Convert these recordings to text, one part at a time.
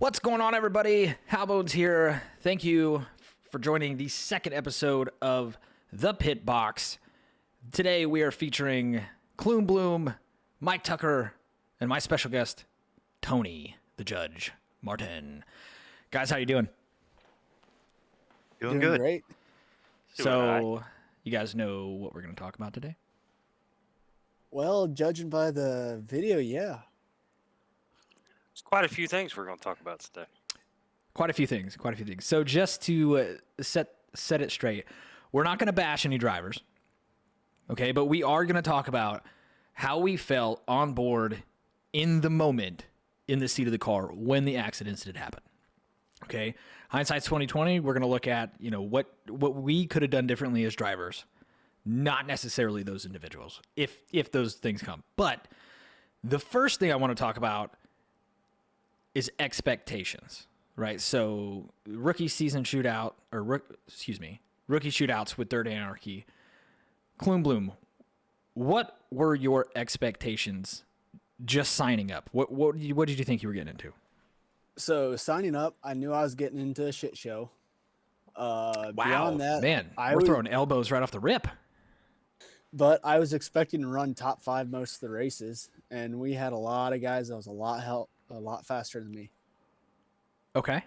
What's going on, everybody? Halbones here. Thank you for joining the second episode of The Pit Box. Today we are featuring Kloom Bloom, Mike Tucker, and my special guest, Tony, the Judge Martin. Guys, how you doing? Doing good. Great. So, you guys know what we're going to talk about today? Well, judging by the video, yeah. There's quite a few things we're going to talk about today. Quite a few things. So just to set it straight, we're not going to bash any drivers, okay? But we are going to talk about how we felt on board in the moment in the seat of the car when the accidents did happen, okay? Hindsight's 2020. We're going to look at what we could have done differently as drivers, not necessarily those individuals, if those things come. But the first thing I want to talk about is expectations, right? So rookie season shootout, rookie shootouts with Third Anarchy. Kloom Bloom, what were your expectations just signing up? What did you think you were getting into? So signing up, I knew I was getting into a shit show. Wow, Beyond that, man, we're throwing elbows right off the rip. But I was expecting to run top 5 most of the races, and we had a lot of guys that was a lot faster than me. Okay.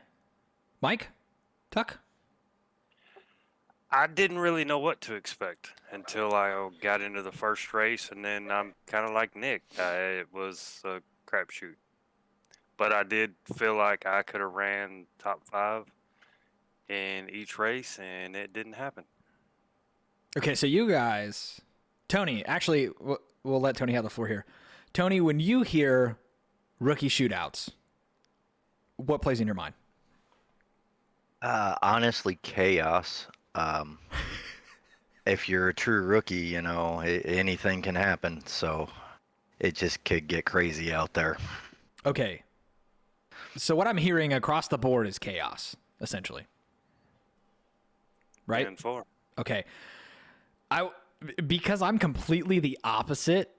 Mike? Tuck? I didn't really know what to expect until I got into the first race, and then I'm kind of like Nick. It was a crapshoot. But I did feel like I could have ran top 5 in each race, and it didn't happen. Okay, so you guys... Tony, actually, we'll let Tony have the floor here. Tony, when you hear rookie shootouts, what plays in your mind? Honestly, chaos. If you're a true rookie, anything can happen. So it just could get crazy out there. Okay. So what I'm hearing across the board is chaos, essentially. Right? 10-4. Okay. Because I'm completely the opposite,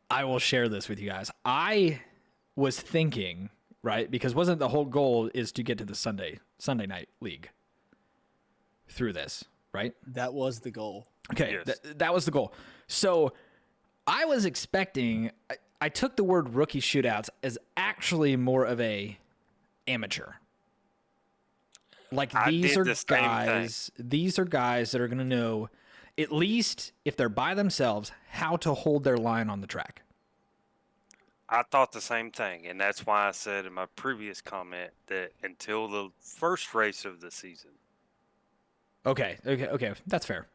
I will share this with you guys. I was thinking, right, because wasn't the whole goal is to get to the Sunday night league through this, right? That was the goal. Okay, Yes. that was the goal. So I was expecting, I took the word rookie shootouts as actually more of a amateur. Like these are guys that are going to know, at least if they're by themselves, how to hold their line on the track. I thought the same thing, and that's why I said in my previous comment that until the first race of the season. Okay. That's fair.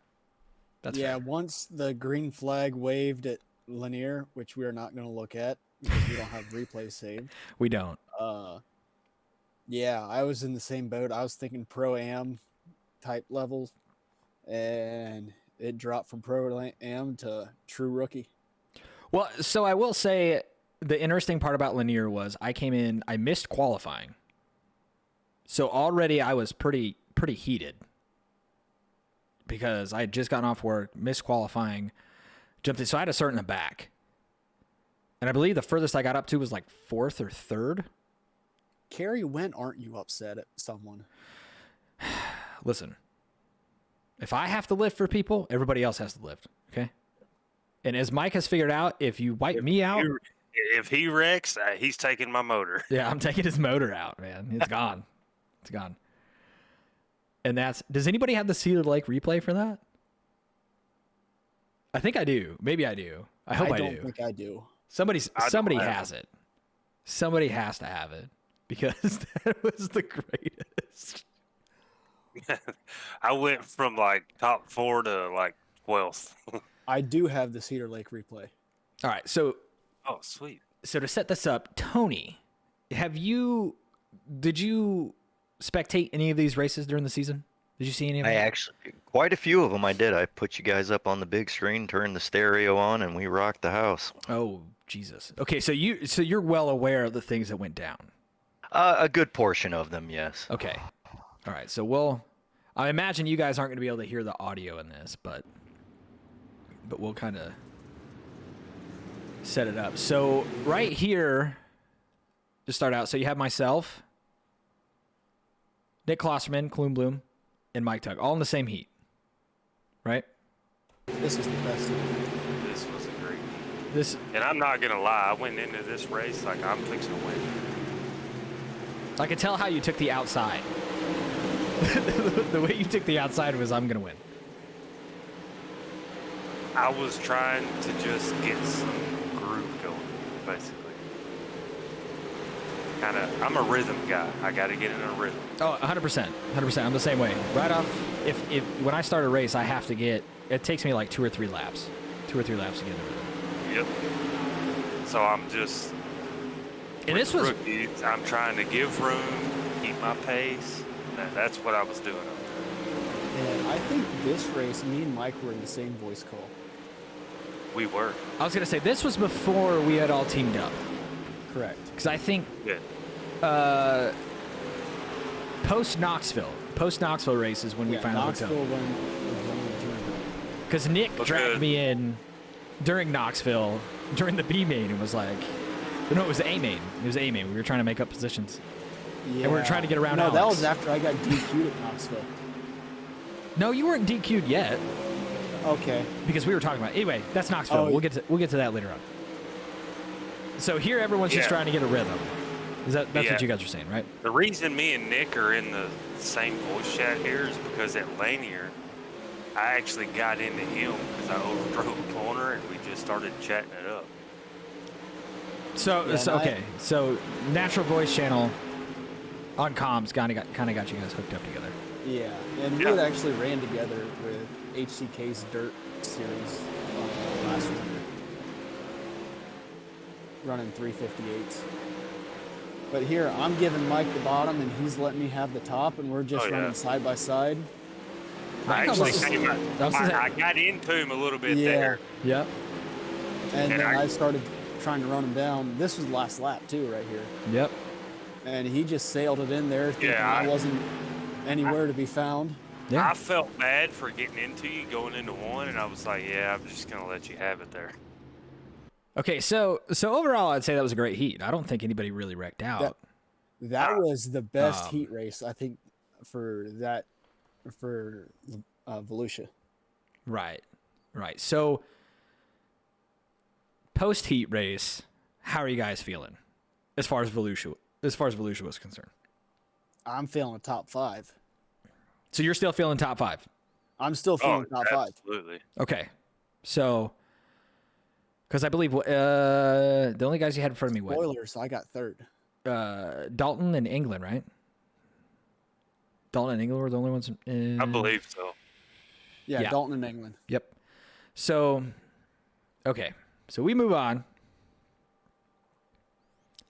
That's fair. Once the green flag waved at Lanier, which we are not going to look at because we don't have replay saved. We don't. Yeah, I was in the same boat. I was thinking Pro-Am type levels, and it dropped from Pro-Am to true rookie. Well, so I will say the interesting part about Lanier was I missed qualifying. So already I was pretty heated because I had just gotten off work, missed qualifying, jumped in. So I had to start in the back. And I believe the furthest I got up to was like 4th or 3rd. Carrie, when aren't you upset at someone? Listen, if I have to lift for people, everybody else has to lift, okay? And as Mike has figured out, if you wipe me out... If he wrecks, he's taking my motor. Yeah, I'm taking his motor out, man. It's gone. It's gone. And does anybody have the Cedar Lake replay for that? I think I do. Maybe I do. I hope I do. I don't think I do. Somebody has it. Somebody has to have it because that was the greatest. I went from like top 4 to like 12th. I do have the Cedar Lake replay. All right, so Oh, sweet. So to set this up, Tony, did you spectate any of these races during the season? Did you see any of them? Quite a few of them I did. I put you guys up on the big screen, turned the stereo on, and we rocked the house. Oh, Jesus. Okay, so you're well aware of the things that went down. A good portion of them, yes. Okay. All right, so I imagine you guys aren't going to be able to hear the audio in this, but we'll kind of set it up. So right here to start out. So you have myself, Nick Klosterman, Kloon Bloom, and Mike Tuck, all in the same heat, right? This was the best heat. This was a great heat. This, And I'm not gonna lie, I went into this race like I'm fixing to win. I could tell how you took the outside. The way you took the outside was, I'm gonna win. I was trying to just get some groove going, basically. I'm a rhythm guy. I got to get in a rhythm. Oh, 100%. 100%. I'm the same way. Right off, if when I start a race, I have to get, it takes me like 2 or 3 laps. 2 or 3 laps to get in the rhythm. Yep. So I'm just, And this was, rookies, I'm trying to give room, keep my pace. That's what I was doing up there. And I think this race, me and Mike were in the same voice call. We were. I was going to say, this was before we had all teamed up. Correct. Because I think Yeah. post Knoxville races when we finally hooked up. Knoxville when we joined up. Because Nick Okay. dragged me in during Knoxville, during the B main, and was like, no, it was the A main. It was A main. We were trying to make up positions. Yeah. And we were trying to get around No, that Alex. was after I got DQ'd at Knoxville. No, you weren't DQ'd yet, Okay. because we were talking about. Anyway, that's Knoxville. Oh, we'll get to that later on. So here, everyone's just Yeah. trying to get a rhythm. That's Yeah. what you guys are saying, right? The reason me and Nick are in the same voice chat here is because at Lanier, I actually got into him because I overdrove a corner and we just started chatting it up. So, Yeah, so and okay. So natural voice channel on comms kind of got you guys hooked up together. Yeah. And we Yeah. had actually ran together with HCK's Dirt Series last winter. Running 358s. But here, I'm giving Mike the bottom, and he's letting me have the top, and we're just Oh, yeah. running side by side. I That actually was- came out, that was- I got into him a little bit Yeah. there. Yep. And And then I- I started trying to run him down. This was last lap, too, right here. Yep. And he just sailed it in there, thinking Yeah, I wasn't anywhere to be found. Yeah. I felt bad for getting into you going into one, and I was like, yeah, I'm just going to let you have it there. Okay. So overall, I'd say that was a great heat. I don't think anybody really wrecked out. That was the best Um, heat race, I think, for Volusia. Right. Right. So post heat race, how are you guys feeling as far as Volusia was concerned? I'm feeling a top 5. So you're still feeling top 5. I'm still feeling top 5. Absolutely. Okay. So because I believe the only guys you had in front of me were Spoilers, I got 3rd. Dalton and England, right? Dalton and England were the only ones. I believe so. Yeah, Yeah. Dalton and England. Yep. So, okay. So we move on.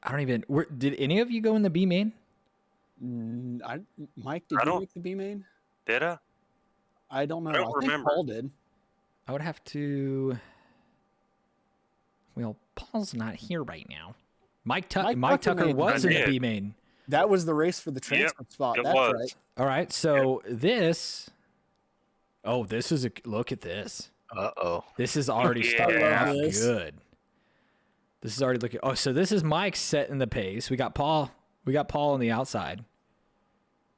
I don't even. Did any of you go in the B main? Mike, did I you don't- make the B main? Did I? I don't know. I don't think remember. Paul did. I would have to. Well, Paul's not here right now. Mike Mike Tucker Tucker made was the in the B. B main. That was the race for the transfer spot. it That's was. right. All right. So this. Oh, this is a look at this. Uh-oh. This is already Yeah. starting I off love this. good. This is already looking. Oh, so this is Mike setting the pace. We got Paul. We got Paul on the outside.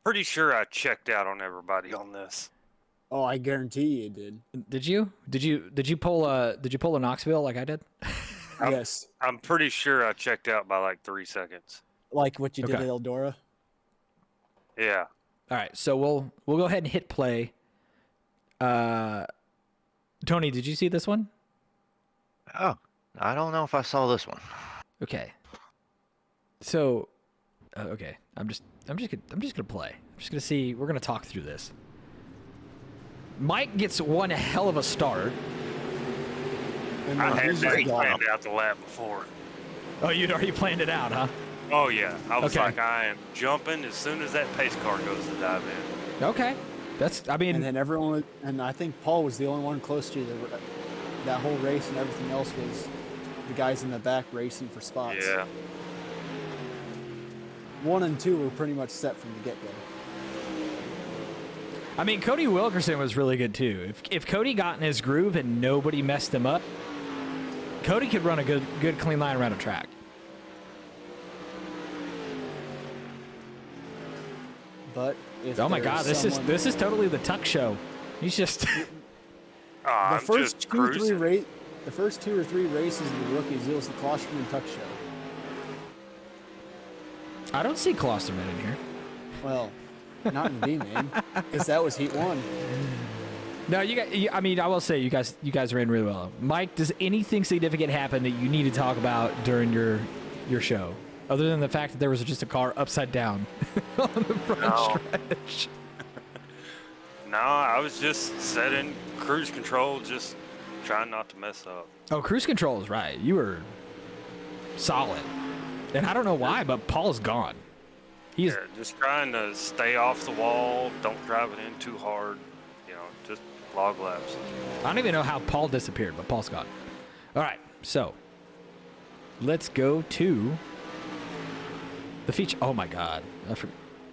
Pretty sure I checked out on everybody on this. Oh, I guarantee you did. Did you? Did you pull a Knoxville like I did? Yes. I'm pretty sure I checked out by like 3 seconds. Like what you did Okay. at Eldora. Yeah. All right. So we'll go ahead and hit play. Tony, did you see this one? Oh, I don't know if I saw this one. Okay. So, okay. I'm just gonna play. I'm just gonna see. We're gonna talk through this. Mike gets one hell of a start. And I then had he's that just gone. planned out the lap before. Oh, you'd already planned it out, huh? Oh, yeah. I was Okay. like, I am jumping as soon as that pace car goes to dive in. Okay. That's. I mean, And then everyone, and I think Paul was the only one close to that whole race, and everything else was the guys in the back racing for spots. Yeah. 1 and 2 were pretty much set from the get-go. I mean, Cody Wilkerson was really good too. If Cody got in his groove and nobody messed him up, Cody could run a good clean line around a track. But if Oh my there's God, this someone- is totally the Tuck show. He's just the I'm first just 2-3 cruising. the first 2 or 3 races of the rookies, it was the Klosterman and Tuck show. I don't see Klosterman in here. Well, not in the B main, because that was Heat 1. No, I mean, I will say you guys ran really well. Mike, does anything significant happen that you need to talk about during your show, other than the fact that there was just a car upside down on the front No. stretch? No, I was just setting cruise control, just trying not to mess up. Oh, cruise control is right. You were solid, and I don't know why, but Paul's gone. He's Yeah, just trying to stay off the wall. Don't drive it in too hard. You know, just log laps. I don't even know how Paul disappeared, but Paul's gone. All right, so let's go to the feature. Oh my God,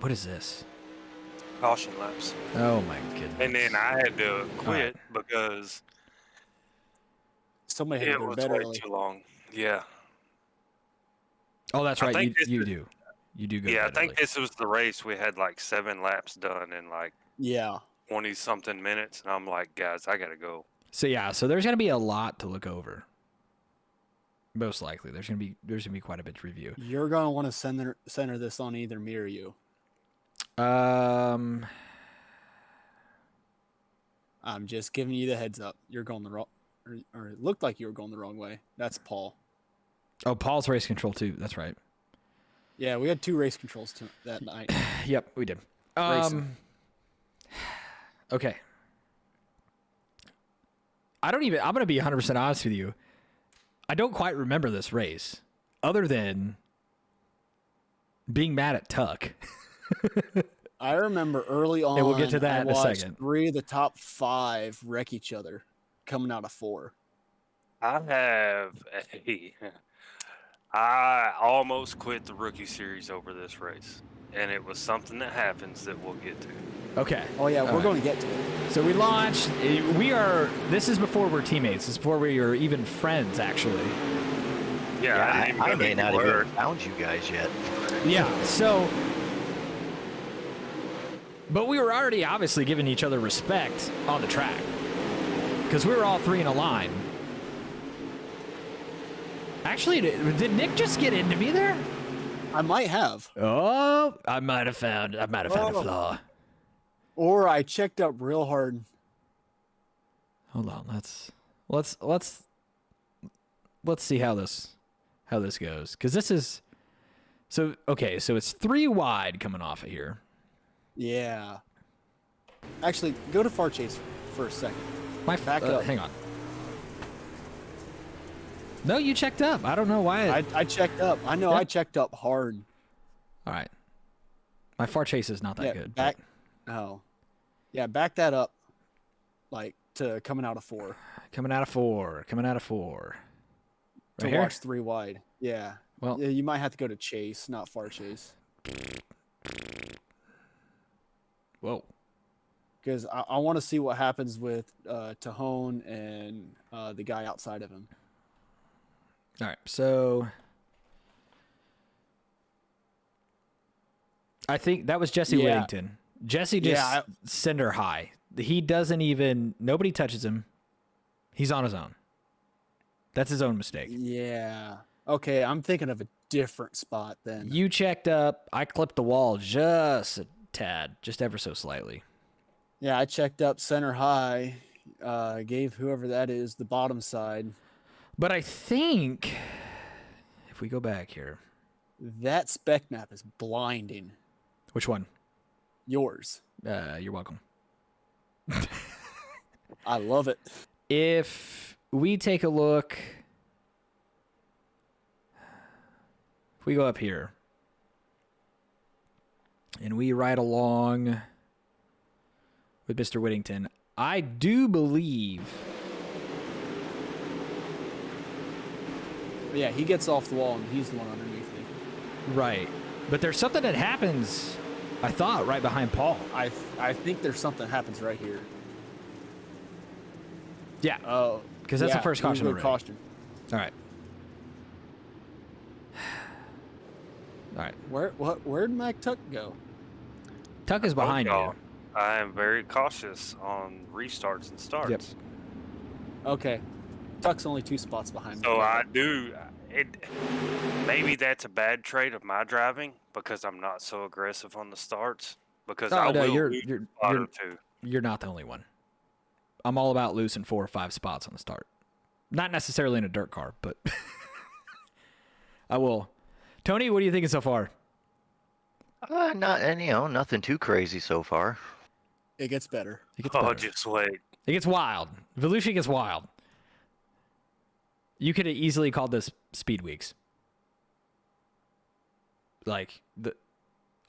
what is this? Caution laps. Oh my goodness. And then I had to quit because Somebody had to it go to was bed way early. too long. Yeah. Oh, that's I right. think this You is- do. You do go. Yeah, I to bed think early. this was the race. We had like 7 laps done in like Yeah. 20 something minutes. And I'm like, guys, I got to go. So yeah, so there's gonna be a lot to look over. Most likely, there's gonna be quite a bit to review. You're going to want to center this on either me or you. Um, I'm just giving you the heads up. You're going the wrong, or it looked like you were going the wrong way. That's Paul. oh, Paul's race control too. That's right. Yeah, we had 2 race controls that night. Yep, we did. Racing. Okay. I'm going to be 100% honest with you. I don't quite remember this race other than being mad at Tuck. I remember early on. we'll get to that I in a watched second. 3 of the top 5 wreck each other coming out of 4. I almost quit the rookie series over this race. And it was something that happens that we'll get to. Okay. Oh yeah, All we're right. going to get to it. So we launched. This is before we're teammates. This is before we are even friends, actually. Yeah, I may think not we have were. even found you guys yet. Yeah, so. But we were already obviously giving each other respect on the track. Because we were all 3 in a line. Actually, did Nick just get into me there? I might have, Oh, I might have found a flaw. or I checked up real hard. Hold on, let's see how this goes. Because this is so okay. So it's 3 wide coming off of here. Yeah. Actually, go to far chase for a second. Back up. Hang on. No, you checked up. I don't know why. I checked up. I know Yeah. I checked up hard. All right. My far chase is not that Yeah, good. back. Oh, yeah, back that up, like to coming out of 4 Coming out of 4. to Right here? watch 3 wide. Yeah. Well- yeah, you might have to go to chase, not far chase, Whoa. because I want to see what happens with Tahone and the guy outside of him. All right. So I think that was Jesse Yeah. Whittington. Jesse just Yeah, send her high. He doesn't even. Nobody touches him. He's on his own. That's his own mistake. Yeah. Okay, I'm thinking of a different spot then. You checked up. I clipped the wall just a tad, just ever so slightly. Yeah, I checked up center high, gave whoever that is the bottom side. But I think if we go back here, That spec map is blinding. which one? Yours. You're welcome. I love it. If we take a look, if we go up here and we ride along with Mr. Whittington, I do believe. But yeah, he gets off the wall and he's the one underneath me. Right. But there's something that happens, I thought, right behind Paul. I think there's something happens right here. Yeah. Oh, Because that's the first caution we're already. caution. All right. All right. Where'd Mac Tuck go? Tuck is behind you. y'all, I am very cautious on restarts and starts. Okay. Tuck's only 2 spots behind me. So Go I ahead. do. Maybe that's a bad trait of my driving because I'm not so aggressive on the starts. Because I Oh no, will you're lose you're a spot you're or two. you're not the only one. I'm all about losing 4 or 5 spots on the start. Not necessarily in a dirt car, but I will. Tony, what are you thinking so far? Nothing too crazy so far. It gets better. It gets Oh, better. just wait. It gets wild. Volusia gets wild. You could have easily called this Speed Weeks. Like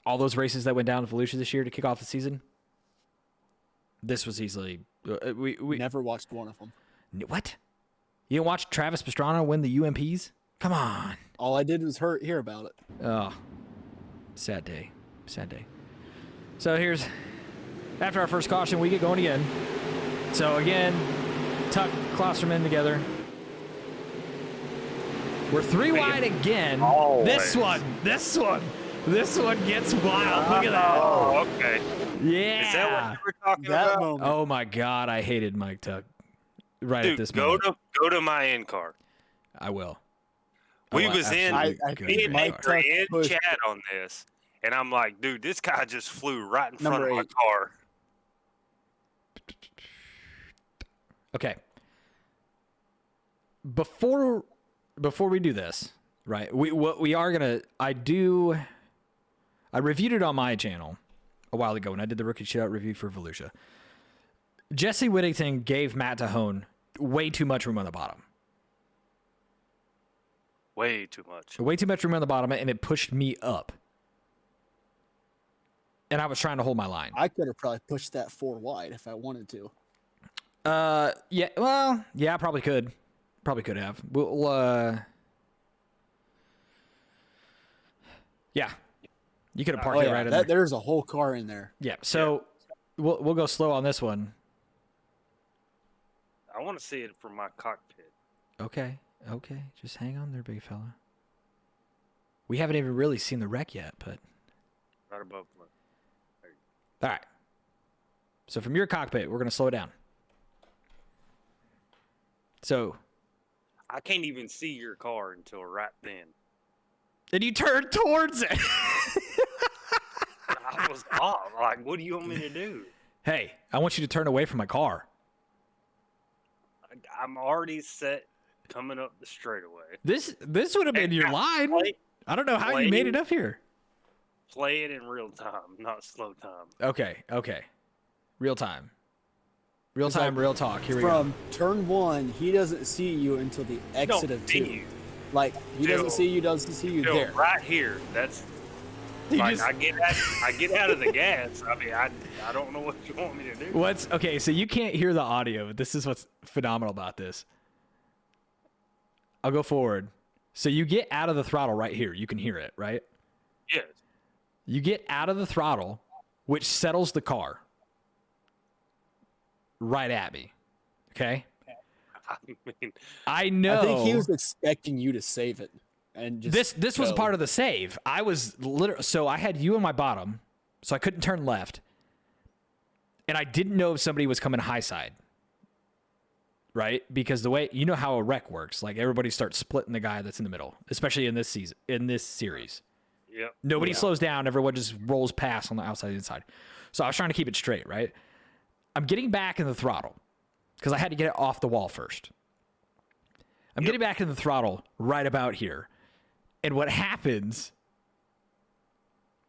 all those races that went down to Volusia this year to kick off the season. This was easily we Never watched one of them. what? You didn't watch Travis Pastrana win the UMPs? Come on. All I did was hear about it. Oh, sad day. Sad day. So here's, after our first caution, we get going again. So again, Tuck, Klosterman together. We're 3 wide again. Always. This one gets wild. Look at that. Oh, okay. Yeah. Is that what you were talking That about? moment. Oh my God, I hated Mike Tuck. Right at Dude, this go moment. to my end card. I will. We was in- I go to think your Me car. and Nick were in pushed- chat on this, and I'm like, dude, this guy just flew right in front Number of my 8. car. Okay. Before we do this, right? We are gonna. I reviewed it on my channel a while ago when I did the rookie shootout review for Volusia. Jesse Whittington gave Matt Tahone way too much room on the bottom. Way too much. Way too much room on the bottom, and it pushed me up. And I was trying to hold my line. I could have probably pushed that 4 wide if I wanted to. Yeah, well, yeah, probably could. Probably could have. Yeah. You could have parked it right in there. There's a whole car in there. Yeah, so we'll go slow on this one. I want to see it from my cockpit. Okay. Just hang on there, big fella. We haven't even really seen the wreck yet, but Right above me. all right. So from your cockpit, we're going to slow down. So, I can't even see your car until right then. then you turn towards it. I was off. Like, what do you want me to do? Hey, I want you to turn away from my car. I'm already set coming up the straightaway. This would have been your line. I don't know how you made it up here. Play it in real time, not slow time. Okay. Real time. Real It's time, like real talk. Here we go. From turn 1, he doesn't see you until the exit of 2. Like, he doesn't see you there. Right here. That's You like just- I get out of the gas. I mean, I don't know what you want me to do. What's okay? So you can't hear the audio, but this is what's phenomenal about this. I'll go forward. So you get out of the throttle right here. You can hear it, right? Yes. You get out of the throttle, which settles the car right at me. Okay. I mean, I know. I think he was expecting you to save it. And just this was go. part of the save. I was literally, so I had you on my bottom, so I couldn't turn left, and I didn't know if somebody was coming high side, right? Because the way, you know how a wreck works, like everybody starts splitting the guy that's in the middle, especially in this season, in this series. yep. Nobody slows down. Everyone just rolls past on the outside and inside. So I was trying to keep it straight, right? I'm getting back in the throttle because I had to get it off the wall first. I'm getting back in the throttle right about here. And what happens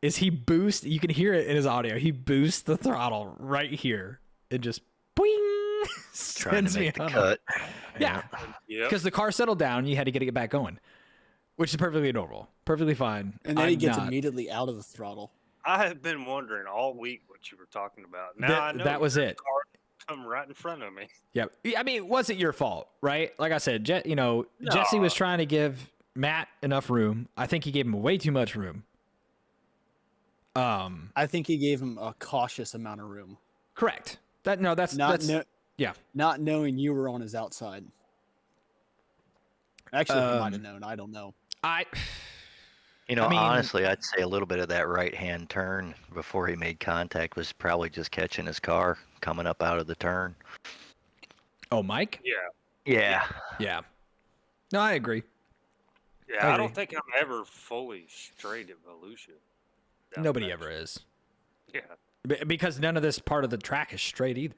is he boosts, you can hear it in his audio, he boosts the throttle right here and just boing, Trying sends to me make the on. cut. Yeah, Yep. because the car settled down, you had to get it back going, which is perfectly normal, perfectly fine. And then he I'm gets not- immediately out of the throttle. I have been wondering all week what you were talking about. Now I know that was your it. car come right in front of me. Yeah, I mean, it wasn't your fault, right? Like I said, Jesse was trying to give Matt enough room. I think he gave him way too much room. I think he gave him a cautious amount of room. Correct. That's yeah. Not knowing you were on his outside. Actually, he might have known. I don't know. You know, I mean- honestly, I'd say a little bit of that right-hand turn before he made contact was probably just catching his car coming up out of the turn. Oh, Mike? Yeah. Yeah. Yeah. No, I agree. Yeah, I I agree. don't think I'm ever fully straight at Volusia. down Nobody the ever back. is. Yeah. Because none of this part of the track is straight either.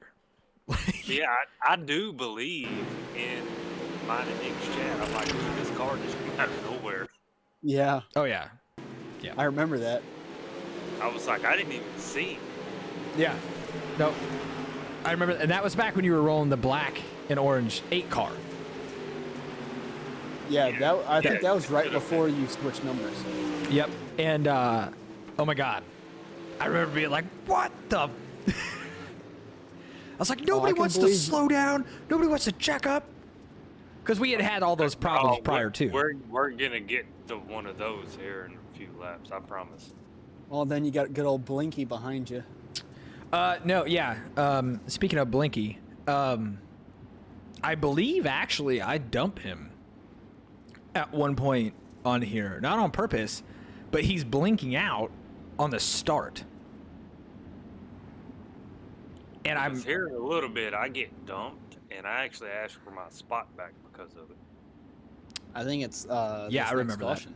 Yeah, I do believe in mine and Nick's chat. I'm like, dude, this car just came out of nowhere. Yeah, Oh, yeah. I remember that. I was like, I didn't even see him. Yeah. No. I remember, and that was back when you were rolling the black and orange 8 car. Yeah, I think Yeah, that was right could've before you switched numbers. Yep. And, oh my God. I remember being like, what the? I was like, nobody can wants to believe- slow down. Nobody wants to check up. Because we had had all those problems Oh, prior to. We're gonna get to one of those here in a few laps. I promise. Well, then you got good old Blinky behind you. No, yeah. Speaking of Blinky, I believe actually I dump him at one point on here, not on purpose, but he's blinking out on the start. And I'm Because here in a little bit, I get dumped, and I actually ask for my spot back because of it. I think it's Yeah, this I next remember that. caution,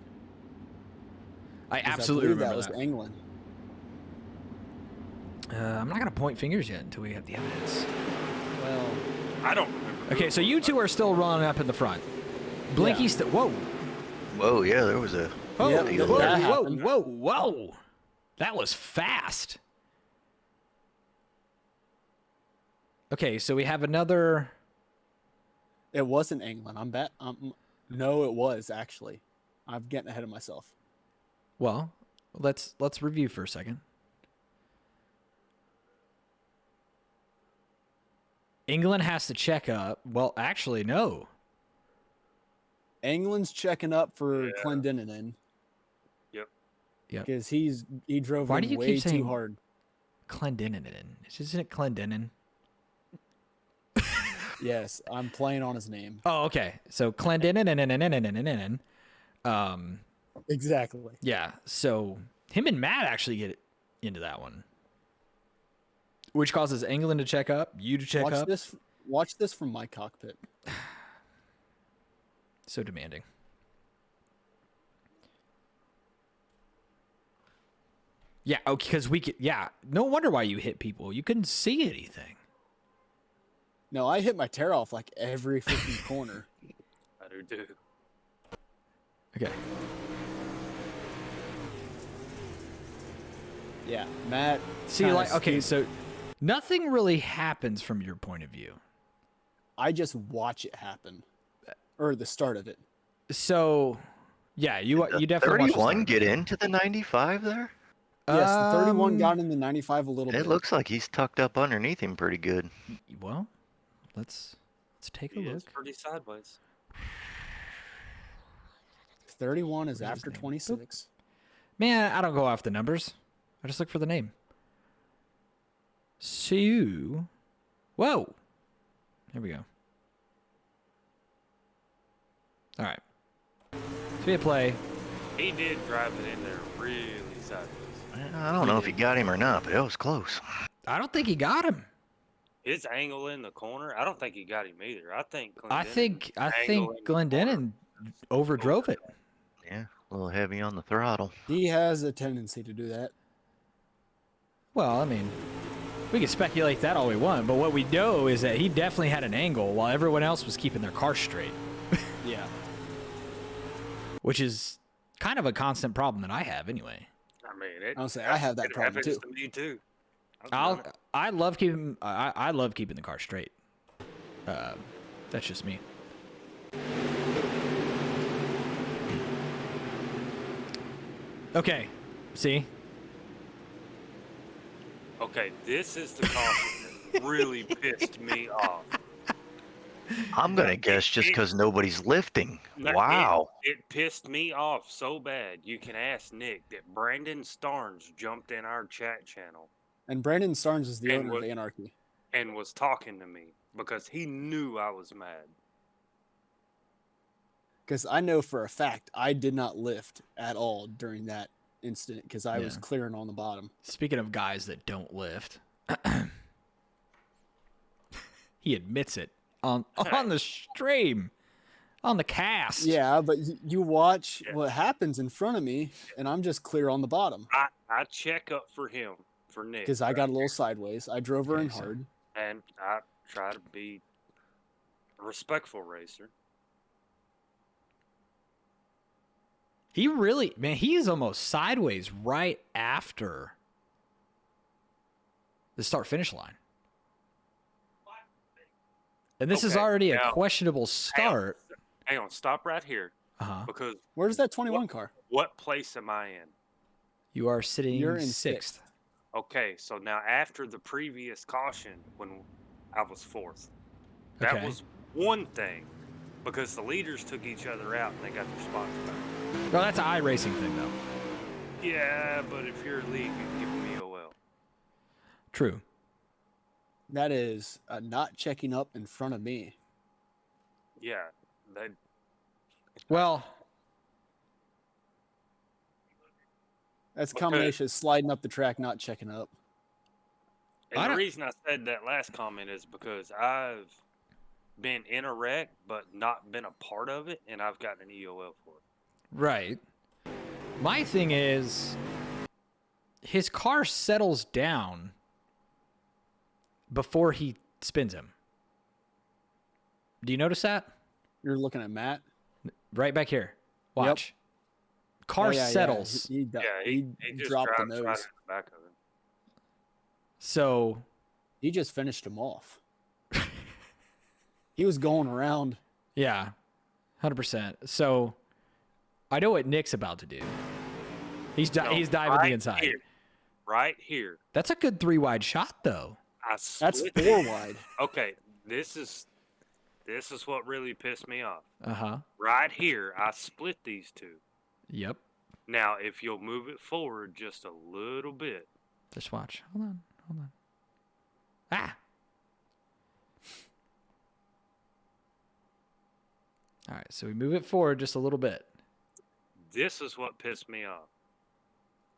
I 'cause absolutely I believe remember that was that. England. I'm not gonna point fingers yet until we have the evidence. Well, I don't remember. Okay, so you two are still running up in the front. Blinky's still. Whoa. Whoa, yeah, there was a Whoa, Yeah, deal whoa, there. that whoa, happened. whoa, whoa. That was fast. Okay, so we have another. it wasn't England. No, it was actually. I'm getting ahead of myself. Well, let's review for a second. England has to check up. Well, actually, no. England's checking up for Yeah. Clendenin Yep. Yep. because he drove Why him do you way keep saying too hard. Clendenin? Isn't it Clendenin? Yes, I'm playing on his name. Oh, okay. So Clendenin. Exactly. Yeah. So him and Matt actually get into that one, which causes England to check up, you to check up. Watch this from my cockpit. So demanding. Yeah, okay, because we could. Yeah, no wonder why you hit people. You couldn't see anything. No, I hit my tear off like every freaking corner. I do too. Okay. Yeah, Matt. See, kinda like, okay, scooped- so nothing really happens from your point of view. I just watch it happen, or the start of it. So, yeah, you definitely watched the 31 start. get into the 95 there? Yes, the 31 Um, got in the 95 a little It bit. looks like he's tucked up underneath him pretty good. Well, let's take a He look. is pretty sideways. 31 is Where's his after name? 26. Man, I don't go off the numbers. I just look for the name. Sue. Whoa. Here we go. All right. So we play. He did drive it in there really sideways. I don't know if he got him or not, but it was close. I don't think he got him. His angle in the corner, I don't think he got him either. I think. I think angle in the Glendenin overdrove it. Yeah, a little heavy on the throttle. He has a tendency to do that. Well, I mean, we can speculate that all we want, but what we know is that he definitely had an angle while everyone else was keeping their car straight, Yeah. which is kind of a constant problem that I have anyway. I mean, it. Honestly, I have that it problem happens too. to me too. I'll be honest. I love keeping the car straight. That's just me. Okay, see? Okay, this is the caution that really pissed me off. I'm going to guess just because nobody's lifting. Like, Wow. It pissed me off so bad. You can ask Nick that Brandon Starnes jumped in our chat channel And Brandon Starnes is the And owner of what- Anarchy. and was talking to me because he knew I was mad. Because I know for a fact I did not lift at all during that incident because I was Yeah. clearing on the bottom. Speaking of guys that don't lift, he admits it on the stream, on the cast. Yeah, but you watch what happens in front of me, and I'm just clear on the bottom I check up for him, for Nick. because I got a little sideways. I drove her Okay, in so- hard. And I try to be a respectful racer. He really, man, he is almost sideways right after the start finish line. And this is Okay, already a now- questionable start. Hang on, stop right here. Uh-huh. Because Where's that 21 car? what place am I in? You are sitting You're in sixth. Okay, so now after the previous caution, when I was fourth, that Okay. was one thing, because the leaders took each other out and they got their spots back. Well, that's an iRacing thing, though. Yeah, but if you're a league, you can give them EOL. True. That is not checking up in front of me. Yeah, that Well, That's a Okay. combination of sliding up the track, not checking up. and I the don't- reason I said that last comment is because I've been in a wreck but not been a part of it, and I've gotten an EOL for it. right. My thing is, his car settles down before he spins him. Do you notice that? You're looking at Matt. Right back here. Watch. Car Oh, yeah, settles. He Yeah, he just dropped the drives right nose. in the back of it. So, He just finished him off. He was going around. yeah, 100%. So, I know what Nick's about to do. He's No, he's diving right the inside. here. Right here. That's a good 3-wide shot, though. I That's split 4 wide. Okay, this is what really pissed me off. Uh-huh. Right here, I split these two. Yep. Now, if you'll move it forward just a little bit, Just watch. Hold on. Ah. All right, so we move it forward just a little bit. this is what pissed me off.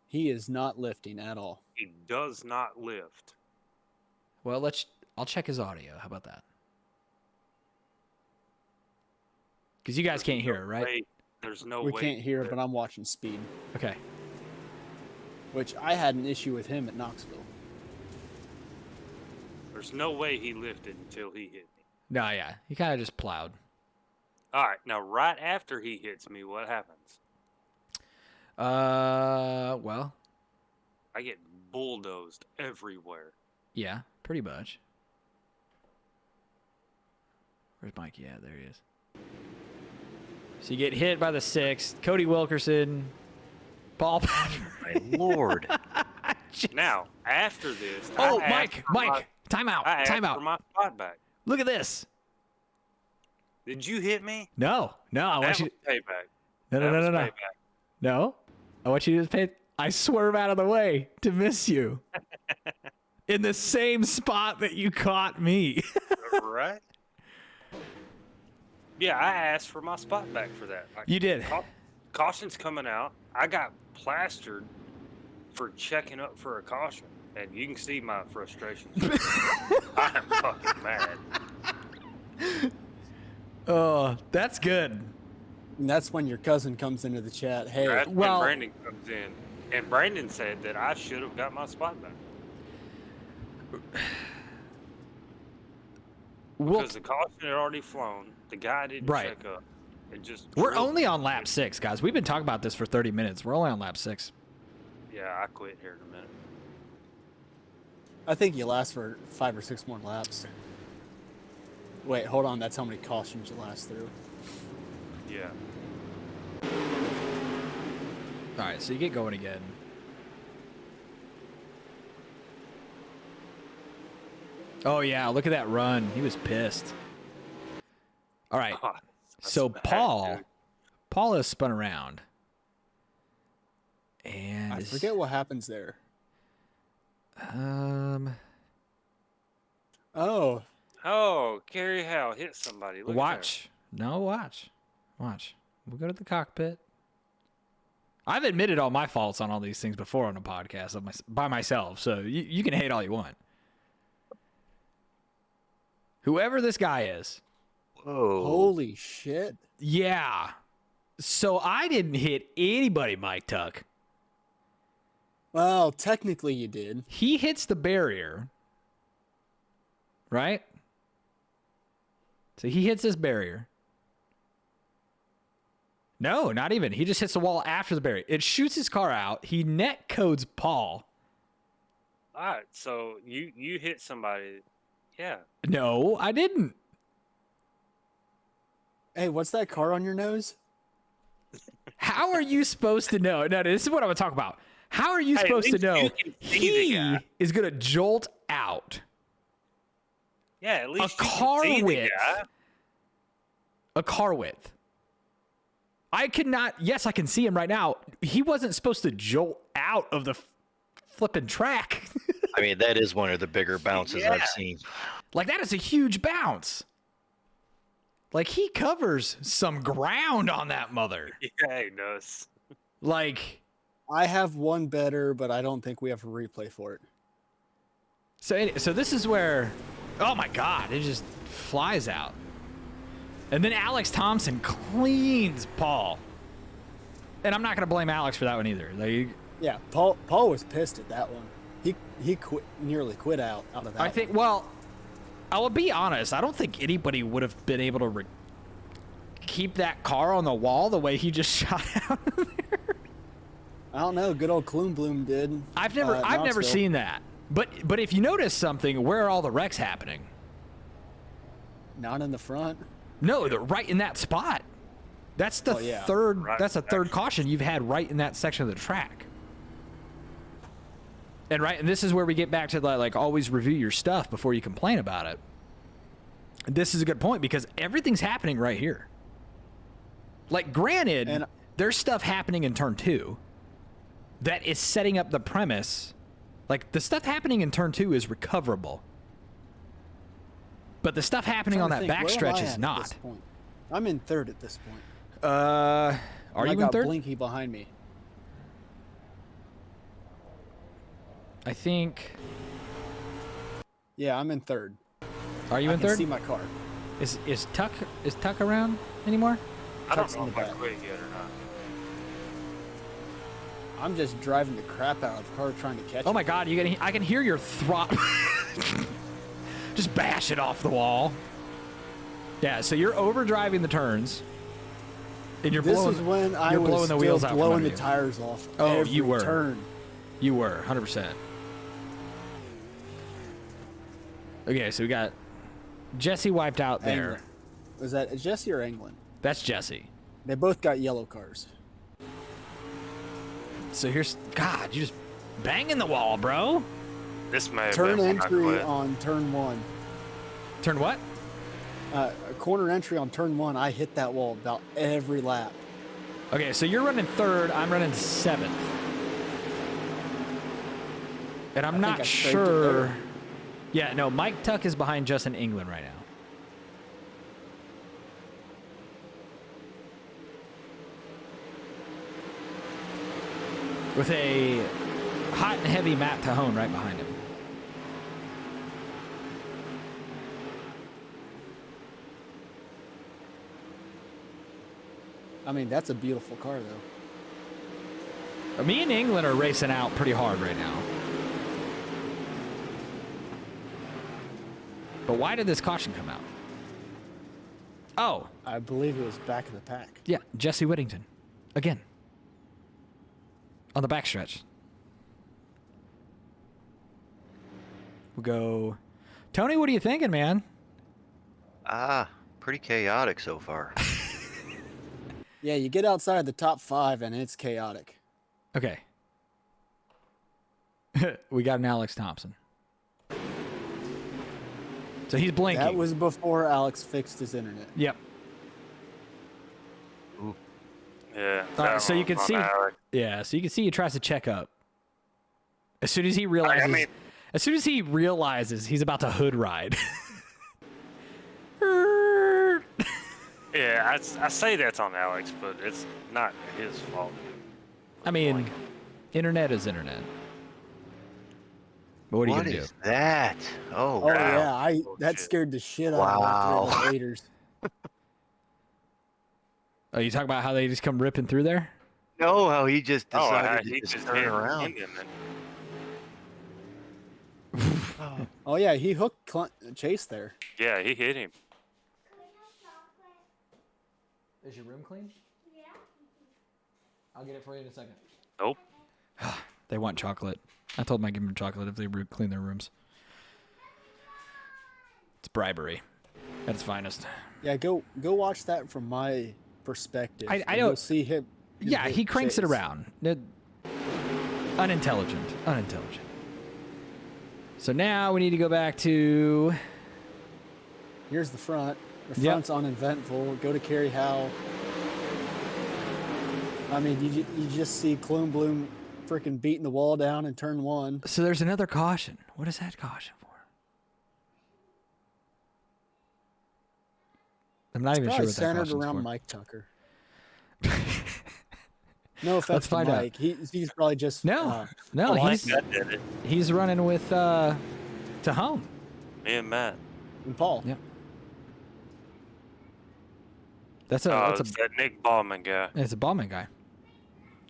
He is not lifting at all. He does not lift. Well, I'll check his audio. How about that? Because you guys can't hear it, right? Wait, there's no We way. can't he hear it, lifted. but I'm watching speed, Okay. which I had an issue with him at Knoxville. There's no way he lifted until he hit me. No, yeah. He kind of just plowed. All right, now right after he hits me, what happens? Well, I get bulldozed everywhere. yeah, pretty much. Where's Mikey at? There he is. So you get hit by the 6th. Cody Wilkerson, Paul Pepper. My lord. Now, after this, Oh, I asked for Mike, time out, I asked time for out. my spot back. Look at this. Did you hit me? No, I want That you. was payback. No, That was no. payback. No, I want you to pay. I swerve out of the way to miss you in the same spot that you caught me. Right? Yeah, I asked for my spot back for that. Like, You did. Caution's coming out. I got plastered for checking up for a caution, and you can see my frustration. I'm fucking mad. Oh, that's good. And that's when your cousin comes into the chat. Hey, That's well- when Brandon comes in, and Brandon said that I should have got my spot back We'll, because the caution had already flown. The guy didn't Right. check up. It just we're drilled only me. on lap 6, guys. We've been talking about this for 30 minutes. We're only on lap 6. Yeah, I quit here in a minute. I think you last for 5 or 6 more laps. Wait, hold on. That's how many cautions you last through. Yeah. All right, so you get going again. Oh, yeah, look at that run. He was pissed. All right, Oh, that's so bad, Paul dude. has spun around. And I is- forget what happens there. Oh, Oh, Gary Howe hit somebody. Look watch. No, watch. Watch. We'll go to the cockpit. I've admitted all my faults on all these things before on a podcast by myself, so you can hate all you want. Whoever this guy is. Whoa. Holy shit. Yeah. So I didn't hit anybody, Mike Tuck. Well, technically you did. He hits the barrier, right? So he hits this barrier. No, not even. He just hits the wall after the barrier. It shoots his car out. He net codes Paul. All right, so you hit somebody. Yeah. No, I didn't. Hey, what's that car on your nose? How are you supposed to know? No, this is what I'm going to talk about. How are you Hey, at supposed to least know you can see the he guy. is going to jolt out Yeah, at least you car can see the width. guy. a car width? I could not. Yes, I can see him right now. He wasn't supposed to jolt out of the flipping track. I mean, that is one of the bigger bounces Yeah. I've seen. Like, that is a huge bounce. Like, he covers some ground on that mother. Yeah, he does. Like, I have one better, but I don't think we have a replay for it. so this is where, oh my God, it just flies out. And then Alex Thompson cleans Paul. And I'm not going to blame Alex for that one either. Like, Yeah, Paul was pissed at that one. He nearly quit out of that. I think, well, I will be honest. I don't think anybody would have been able to keep that car on the wall the way he just shot out of there. I don't know. Good old Kloon Bloom did. I've never Knoxville. seen that. But if you notice something, where are all the wrecks happening? Not in the front. No, they're right in that spot. That's the Oh, yeah. third. Right, That's the third actually. caution you've had right in that section of the track. And this is where we get back to like always review your stuff before you complain about it. This is a good point because everything's happening right here. Like, granted, And- there's stuff happening in turn 2 that is setting up the premise. Like, the stuff happening in turn 2 is recoverable. But the stuff happening on that Trying to think, where am backstretch I is at not. this point? I'm in third at this point. Are And you I in got third? Blinky behind me. I think. Yeah, I'm in third. Are you I in can third? see my car. Is Tuck around anymore? I don't Tuck's know in if the I back. quit yet or not. I'm just driving the crap out of the car trying to catch Oh him. my God! I can hear your throttle. Just bash it off the wall. Yeah, so you're overdriving the turns, and you're This blowing. is when I you're was blowing the still wheels out from blowing under the you. tires off. Oh, every you were. turn. You were 100%. Okay, so we got Jesse wiped out there. England. Was that Jesse or England? That's Jesse. They both got yellow cars. So here's God. You just banging the wall, bro. This may have Turn been when I entry quit. on turn 1. Turn what? A corner entry on turn 1. I hit that wall about every lap. Okay, so you're running third. I'm running 7th. And I'm I think not I scraped it sure. there. Yeah, no, Mike Tuck is behind Justin England right now. With a hot and heavy Matt Tahone right behind him. I mean, that's a beautiful car, though. Me and England are racing out pretty hard right now. But why did this caution come out? Oh, I believe it was back of the pack. yeah, Jesse Whittington. Again. On the backstretch. We'll go. Tony, what are you thinking, man? Pretty chaotic so far. Yeah, you get outside the top 5 and it's chaotic. Okay. We got an Alex Thompson. So he's blinking. That was before Alex fixed his internet. Yep. Yeah. All right, that so you one can was see. on Alex. Yeah, so you can see he tries to check up. As soon as he realizes, mean- as soon as he realizes he's about to hood ride. Yeah, I say that's on Alex, but it's not his fault. I mean, internet is internet. But what are you What gonna do? is that? Oh, Oh Wow. yeah, Oh, that shit. scared the shit out of all three Wow. of us Raiders. Oh, you talk about how they just come ripping through there? no, how he just Oh, decided to he just just turn hit around. Indian then. Oh, Oh yeah, he hooked Chase there. Yeah, he hit him. Is your room clean? Yeah. I'll get it for you in a second. Nope. They want chocolate. I told them I'd give them chocolate if they clean their rooms. It's bribery at its finest. Yeah, go watch that from my perspective. I and don't- You'll see him. Yeah, hit he cranks it Chase. around. Unintelligent. So now we need to go back to... Here's the front. The Yep. front's uneventful. Go to Kerry Howe. I mean, you just see Clume Bloom freaking beating the wall down in turn one. So there's another caution. What is that caution for? I'm not even sure Probably what that centered caution's around for. Mike Tucker. No offense Let's find to out. Mike. He's probably just No, Oh, he's that did it. he's running with to home. Me and Matt. and Paul. Yeah. That's a It's that Nick Ballman guy. it's a bombing guy.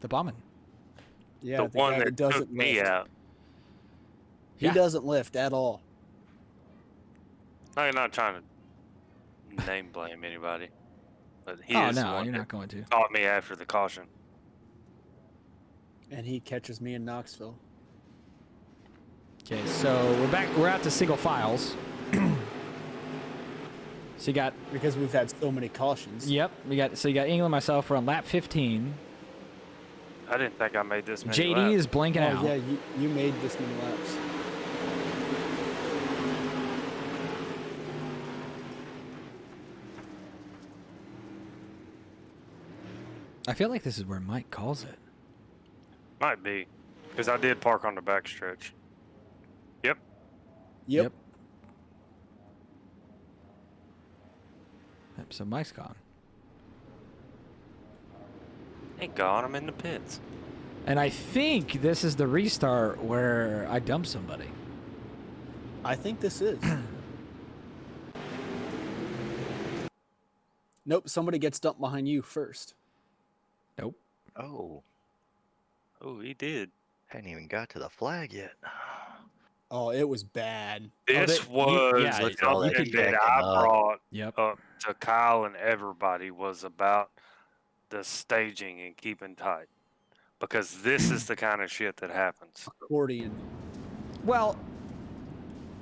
The bombing. Yeah, the the one guy that that took doesn't me lift. out. He Yeah. doesn't lift at all. I'm not trying to name blame anybody, but he Oh is the no, one you're that not going to. caught me after the caution. And he catches me in Knoxville. Okay, so we're back. We're out to single files. So you got Because we've had so many cautions. you got England, myself. We're on lap 15. I didn't think I made this many JD laps. is blinking Oh, out. yeah, you made this many laps. I feel like this is where Mike calls it. Might be, because I did park on the back stretch. Yep. Yep. Yep, so Mike's gone. Ain't gone. I'm in the pits. And I think this is the restart where I dump somebody. I think this is. Nope, somebody gets dumped behind you first. Nope. oh, Oh, he did. hadn't even got to the flag yet. Oh, it was bad. This that- was yeah, look at all that something that checking I up. brought Yep. up to Kyle and everybody was about the staging and keeping tight. Because this is the kind of shit that happens. Accordion. Well,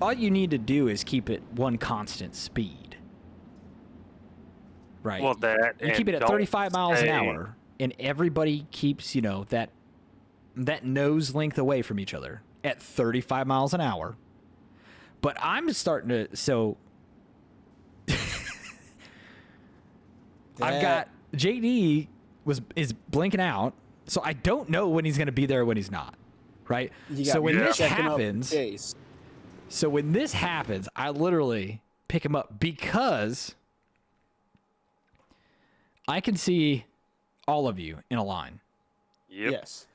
all you need to do is keep it one constant speed. Right. Well, that you and keep it at don't 35 miles an stay- hour, and everybody keeps, that nose length away from each other at 35 miles an hour. But I'm starting to I've got JD is blinking out, so I don't know when he's going to be there or when he's not. Right? You So got when me this checking up happens, Chase. so when this happens, I literally pick him up because I can see all of you in a line. Yep. Yes.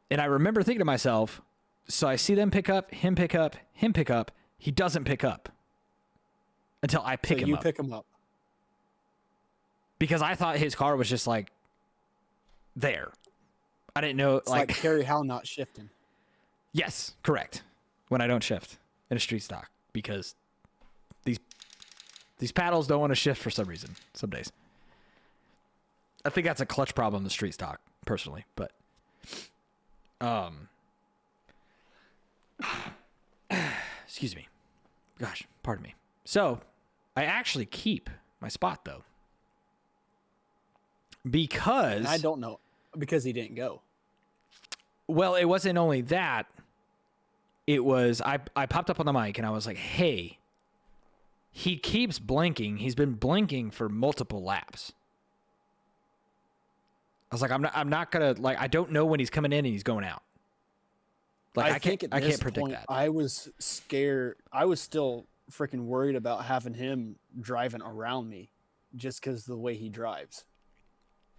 And I remember thinking to myself, so I see them pick up, him pick up, him pick up. He doesn't pick up until I pick so him you up. pick him up. Because I thought his car was just like there. I didn't know, It's like Kerry Howe not shifting. Yes, correct. When I don't shift in a street stock, because these paddles don't want to shift for some reason. Some days. I think that's a clutch problem in the street stock, personally. But, excuse me. Gosh, pardon me. So, I actually keep my spot though, because And I don't know because he didn't go. Well, it wasn't only that. It was I popped up on the mic and I was like, "Hey, he keeps blinking. He's been blinking for multiple laps." I was like, "I'm not gonna like. I don't know when he's coming in and he's going out. Like I think can't at this predict point, that." I was scared. I was still freaking worried about having him driving around me. just because of the way he drives.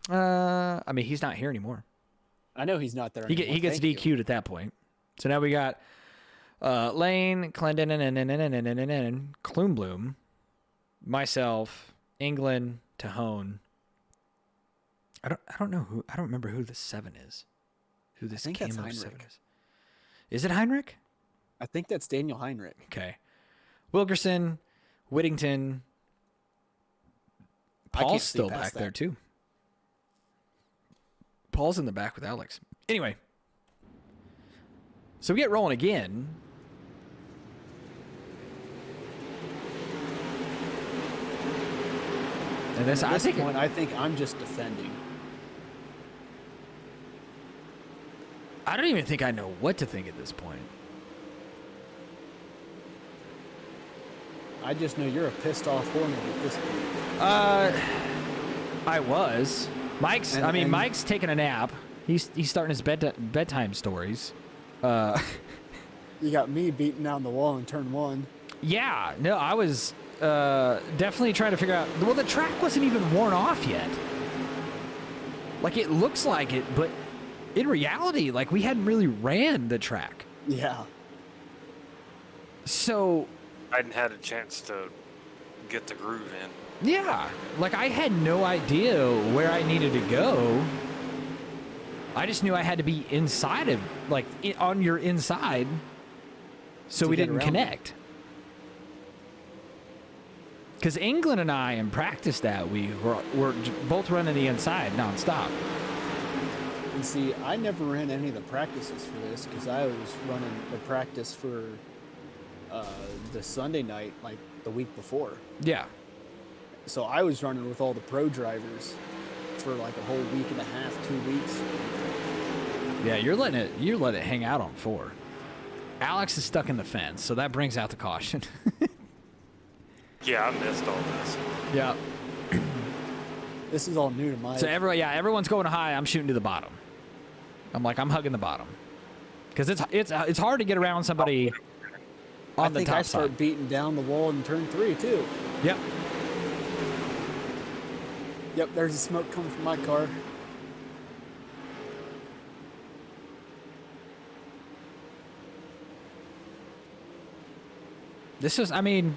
I mean, he's not here anymore. I know he's not there He anymore. gets Thank you. DQ'd at that point. So now we got Lane, Clendon, Kloonbloom, myself, England, Tahone. I don't remember who the 7 is. Who this think that's camo Heinrich. 7 is. Is it Heinrich? I think that's Daniel Heinrich. Okay. Wilkerson, Whittington. I can't Paul's see still past back that. there too. Paul's in the back with Alex. Anyway. So we get rolling again. And this, At I this think, point, I think I'm just defending. I don't even think I know what to think at this point. I just know you're a pissed off Hornet at this point. I was. Mike's taking a nap. He's starting his bedtime stories. You got me beating down the wall in turn 1. Yeah, no, I was definitely trying to figure out. Well, the track wasn't even worn off yet. Like, it looks like it, but in reality, like, we hadn't really ran the track. Yeah. So, I hadn't had a chance to get the groove in. yeah, like, I had no idea where I needed to go. I just knew I had to be inside of, like, on your inside, so To we get didn't around connect. Because England and I, in practice that week, were both running the inside nonstop. And see, I never ran any of the practices for this because I was running the practice for the Sunday night, like the week before. Yeah. So I was running with all the pro drivers for like a whole week and a half, 2 weeks. Yeah, you're letting it hang out on 4. Alex is stuck in the fence, so that brings out the caution. Yeah, I missed all this. Yeah. This is all new to my. So everyone's going high. I'm shooting to the bottom. I'm hugging the bottom, because it's hard to get around somebody on I the think top I start side. beating down the wall in turn 3 too. Yep. Yep, there's the smoke coming from my car. This is, I mean,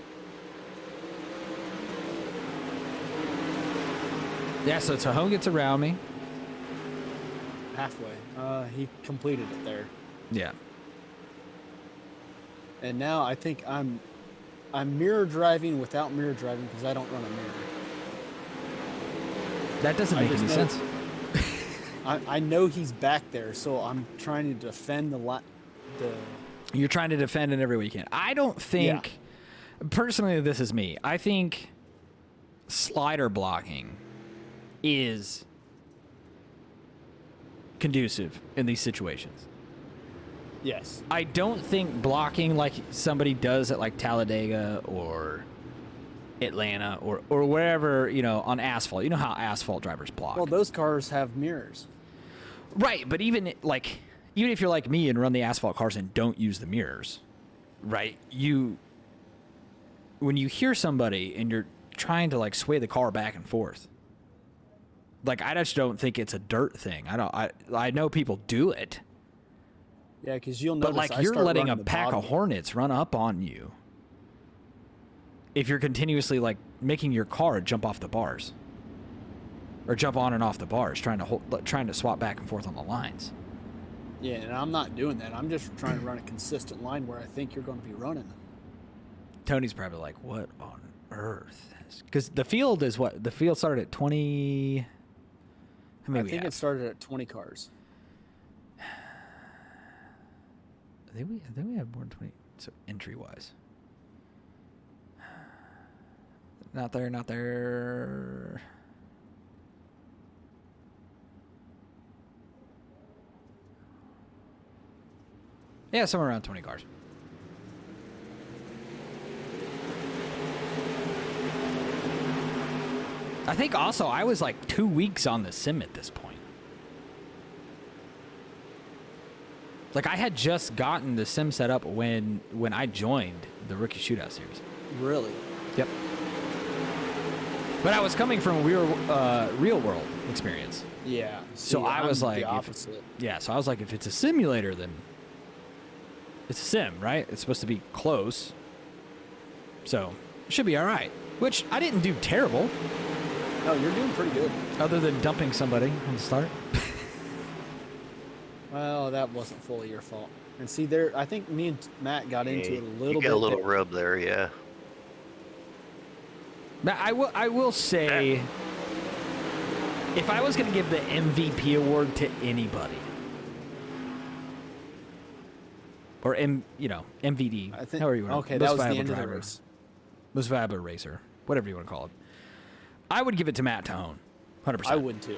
yeah. So Tahone gets around me. Halfway. He completed it there. Yeah. And now I think I'm mirror driving without mirror driving because I don't run a mirror. That doesn't I make just any know- sense. I know he's back there, so I'm trying to defend the You're trying to defend in every way you can. I don't think, personally, this is me. I think slider blocking is conducive in these situations. Yes. I don't think blocking like somebody does at like Talladega or Atlanta or wherever, on asphalt. You know how asphalt drivers block. Well, those cars have mirrors. Right, but even if you're like me and run the asphalt cars and don't use the mirrors, right? When you hear somebody and you're trying to like sway the car back and forth, like, I just don't think it's a dirt thing. I know people do it, Yeah, because you'll but notice like I you're start letting a running the pack of bottom. hornets run up on you if you're continuously like making your car jump off the bars or jump on and off the bars, trying to swap back and forth on the lines. Yeah, and I'm not doing that. I'm just trying to run a consistent line where I think you're going to be running. Tony's probably like, what on earth? Because the field is what? The field started at 20. How many I we think have? it started at 20 cars. I think we have more than 20. So entry wise. Not there. Yeah, somewhere around 20 cars. I think also I was like 2 weeks on the sim at this point. Like, I had just gotten the sim set up when I joined the Rookie Shootout Series. Really? Yep. But I was coming from a real world experience. Yeah. So see, I was I'm like, the if- opposite. Yeah, so I was like, if it's a simulator, then it's a sim, right? It's supposed to be close. So it should be all right. Which I didn't do terrible, No, you're doing pretty good. other than dumping somebody on the start. Well, that wasn't fully your fault. And see, there, I think me and Matt got into it a little you bit. got a little there. rub there, yeah. Now, I will say, if I was going to give the MVP award to anybody, or MVD, I think. however you want. Okay, most that was the valuable end of the driver, race. most valuable racer, whatever you want to call it. I would give it to Matt Tahone, 100%. I would too.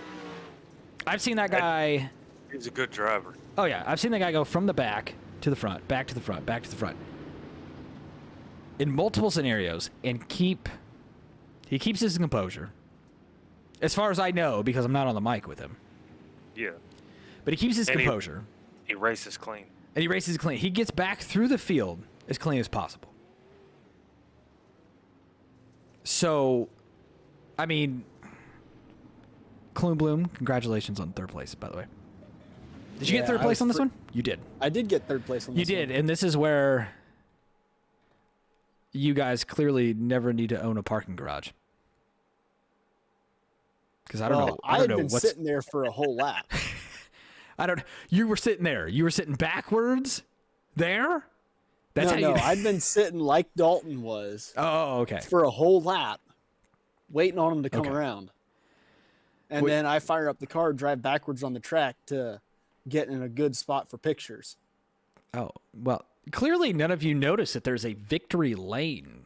I've seen that guy. He's a good driver. Oh yeah, I've seen that guy go from the back to the front, back to the front, back to the front, in multiple scenarios, and he keeps his composure. As far as I know, because I'm not on the mic with him, Yeah. but he keeps his And composure, He races clean. and he races clean. He gets back through the field as clean as possible. So, I mean, Clune Bloom, congratulations on third place, by the way. Did you get Yeah, third I place was on this one? You did. I did get third place on You this did, one. and this is where you guys clearly never need to own a parking garage. Because I don't know. I I don't had know been what's. sitting there for a whole lap. I don't. You were sitting there. You were sitting backwards. There. That's no, how no, you. I'd been sitting like Dalton was Oh, okay. for a whole lap, waiting on him to come Okay. around. And Wait- then I fire up the car, drive backwards on the track to get in a good spot for pictures. Oh well. Clearly, none of you noticed that there's a victory lane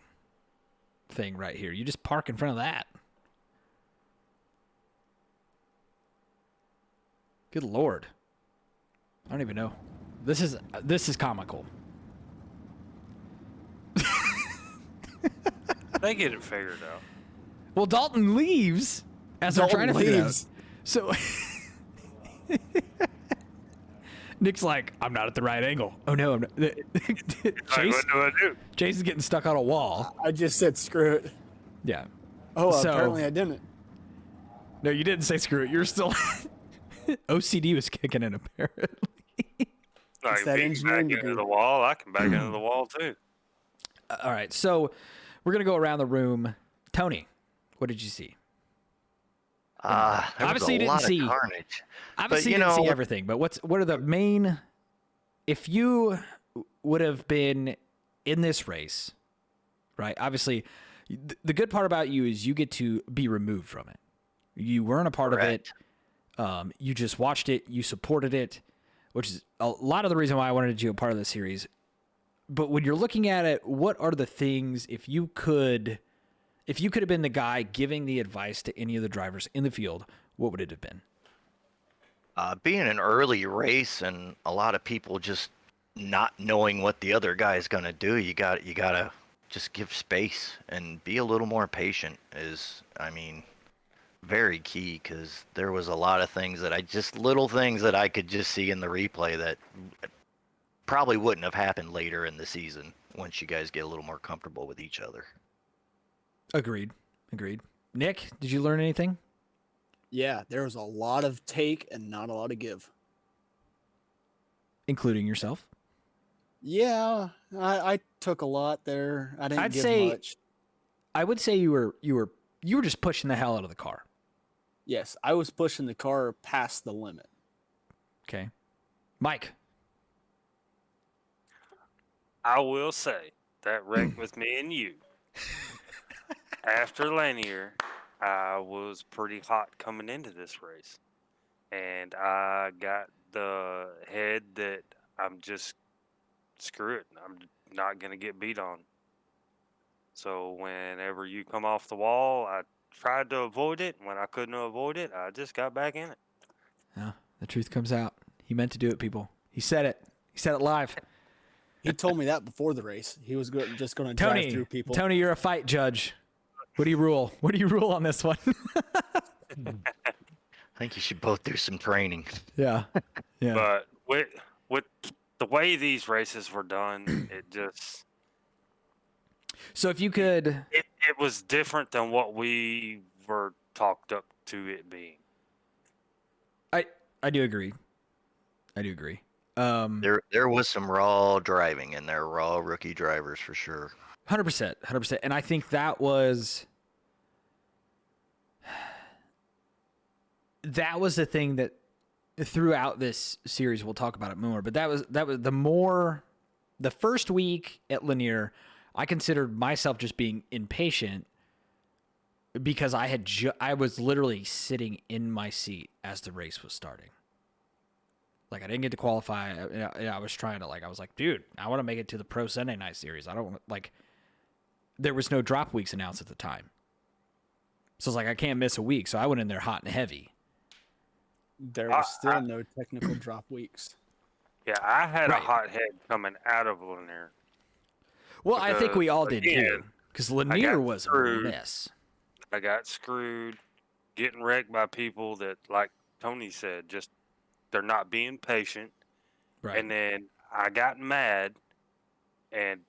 thing right here. You just park in front of that. Good Lord. I don't even know. This is comical. They get it figured out. Well, Dalton leaves as they're trying Dalton to figure it out. leaves. So Nick's like, I'm not at the right angle. Oh no, I'm not. Like, Chase, what do I do? Chase is getting stuck on a wall. I just said screw it. Yeah. Oh, So- apparently I didn't. No, you didn't say screw it. You're still OCD was kicking in apparently. Like, that if he can engineering back into degree. the wall, I can back into the wall too. All right, so we're gonna go around the room. Tony, what did you see? There Obviously you was a didn't lot see- of carnage. Obviously, you you didn't see know- everything, but what are the main? If you would have been in this race, right? Obviously, the good part about you is you get to be removed from it. You weren't a part Correct. of it. You just watched it. You supported it, which is a lot of the reason why I wanted you a part of the series. But when you're looking at it, what are the things if you could have been the guy giving the advice to any of the drivers in the field, what would it have been? Being an early race and a lot of people just not knowing what the other guy is going to do, you gotta just give space and be a little more patient is, I mean, very key, because there was a lot of things that little things that I could just see in the replay that probably wouldn't have happened later in the season once you guys get a little more comfortable with each other. Agreed. Nick, did you learn anything? Yeah, there was a lot of take and not a lot of give. Including yourself? Yeah, I took a lot there. I didn't I'd give say- much. I would say you were just pushing the hell out of the car. Yes, I was pushing the car past the limit. Okay. Mike. I will say that wreck with me and you. After Lanier, I was pretty hot coming into this race. And I got the head that I'm just, screw it. I'm not going to get beat on. So whenever you come off the wall, I tried to avoid it. When I couldn't avoid it, I just got back in it. Yeah, the truth comes out. He meant to do it, people. He said it. He said it live. He told me that before the race. He was just going to drive Tony, through people. Tony, you're a fight judge. What do you rule? What do you rule on this one? I think you should both do some training. Yeah. Yeah. But with the way these races were done, it just So if you could, it it was different than what we were talked up to it being. I do agree. I do agree. There was some raw driving in there, raw rookie drivers for sure. 100%, 100%. And I think that was the thing that throughout this series, we'll talk about it more, but that was the first week at Lanier, I considered myself just being impatient because I was literally sitting in my seat as the race was starting. Like, I didn't get to qualify. I was trying to, I was like, dude, I want to make it to the Pro Sunday Night Series. I don't want, there was no drop weeks announced at the time. So it's like, I can't miss a week. So I went in there hot and heavy. There was still no technical drop weeks. Yeah, I had Right. a hot head coming out of Lanier. Well, I think we all did again, too. Because Lanier got was a screwed. mess. I got screwed, getting wrecked by people that, like Tony said, just they're not being patient. Right. And then I got mad, and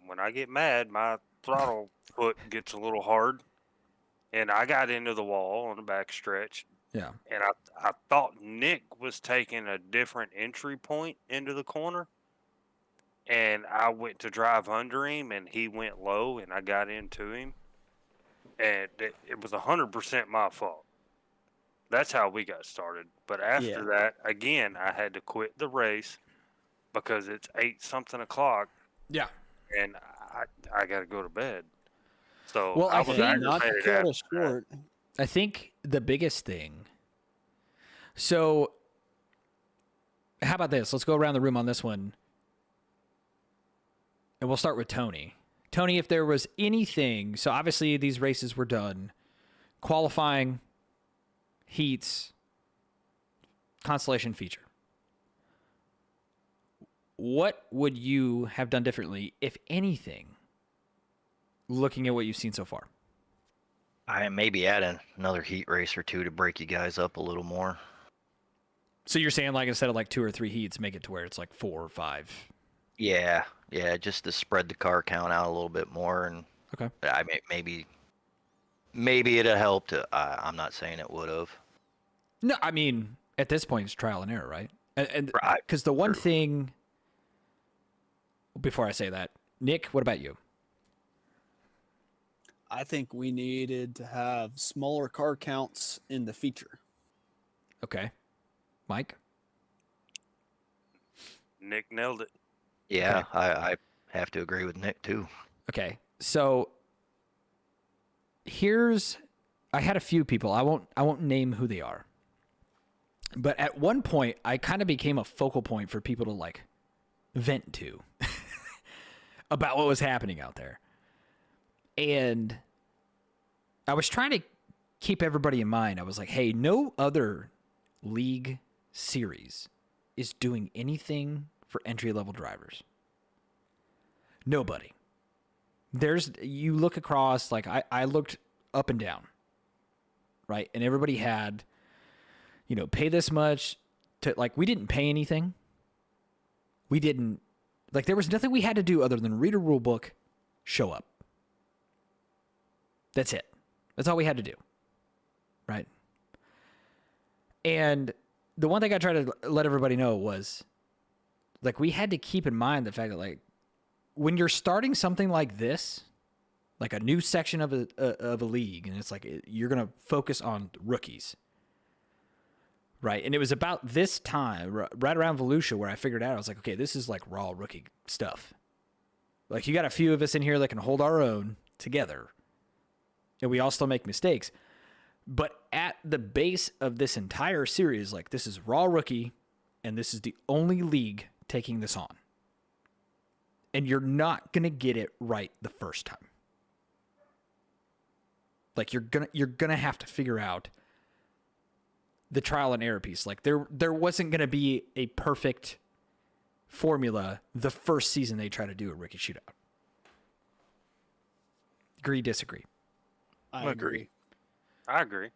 when I get mad, my throttle foot gets a little hard, and I got into the wall on the back stretch. Yeah. And I thought Nick was taking a different entry point into the corner, and I went to drive under him, and he went low, and I got into him, and it was 100% my fault. That's how we got started. But after that, again, I had to quit the race because it's 8-something o'clock, Yeah. and I got to go to bed. So Well, I was think- aggravated Not to cut after us that. short. I think the biggest thing. So, how about this? Let's go around the room on this one. And we'll start with Tony. Tony, if there was anything, so obviously these races were done, qualifying, heats, consolation feature. What would you have done differently, if anything, looking at what you've seen so far? I maybe add another heat race or two to break you guys up a little more. So you're saying, instead of 2 or 3 heats, make it to where it's 4 or 5. Yeah, just to spread the car count out a little bit more, and Okay. I maybe it'd have helped. I'm not saying it would have. No, I mean, at this point, it's trial and error, right? And Right. because the one True. thing, before I say that, Nick, what about you? I think we needed to have smaller car counts in the feature. Okay. Mike? Nick nailed it. Yeah, I have to agree with Nick too. Okay. So I had a few people. I won't name who they are. But at one point, I kind of became a focal point for people to vent to about what was happening out there. And I was trying to keep everybody in mind. I was like, hey, no other league series is doing anything for entry-level drivers. Nobody. You look across, I looked up and down, right? And everybody had, pay this much to, we didn't pay anything. We didn't, there was nothing we had to do other than read a rule book, show up. That's it. That's all we had to do, right? And the one thing I tried to let everybody know was, we had to keep in mind the fact that, when you're starting something like this, a new section of a league, and it's you're going to focus on rookies, right? And it was about this time, right around Volusia, where I figured out, I was like, okay, this is raw rookie stuff. You got a few of us in here that can hold our own together, and we all still make mistakes. But at the base of this entire series, this is raw rookie, and this is the only league taking this on. And you're not going to get it right the first time. You're gonna have to figure out the trial and error piece. There wasn't going to be a perfect formula the first season they try to do a rookie shootout. Agree, disagree? I agree. I agree.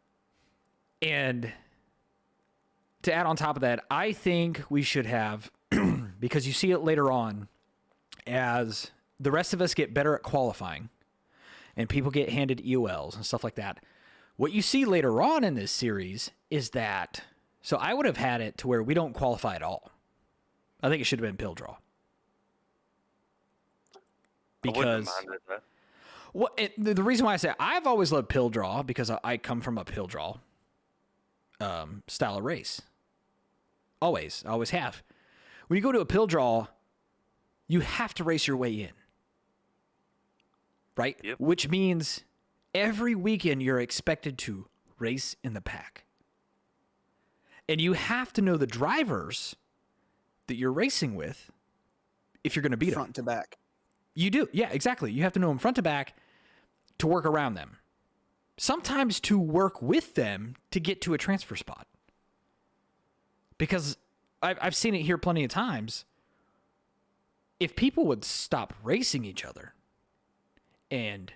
And to add on top of that, I think we should have, because you see it later on, as the rest of us get better at qualifying and people get handed EOLs and stuff like that. What you see later on in this series is that, so I would have had it to where we don't qualify at all. I think it should have been pill draw. Because I wouldn't have minded that. well, the reason why I say I've always loved pill draw because I come from a pill draw style of race. I always have. When you go to a pill draw, you have to race your way in. Right? Yep. Which means every weekend you're expected to race in the pack. And you have to know the drivers that you're racing with if you're going to beat them. Front to back. You do. Yeah, exactly. You have to know them front to back to work around them. Sometimes to work with them to get to a transfer spot. Because I've seen it here plenty of times. If people would stop racing each other and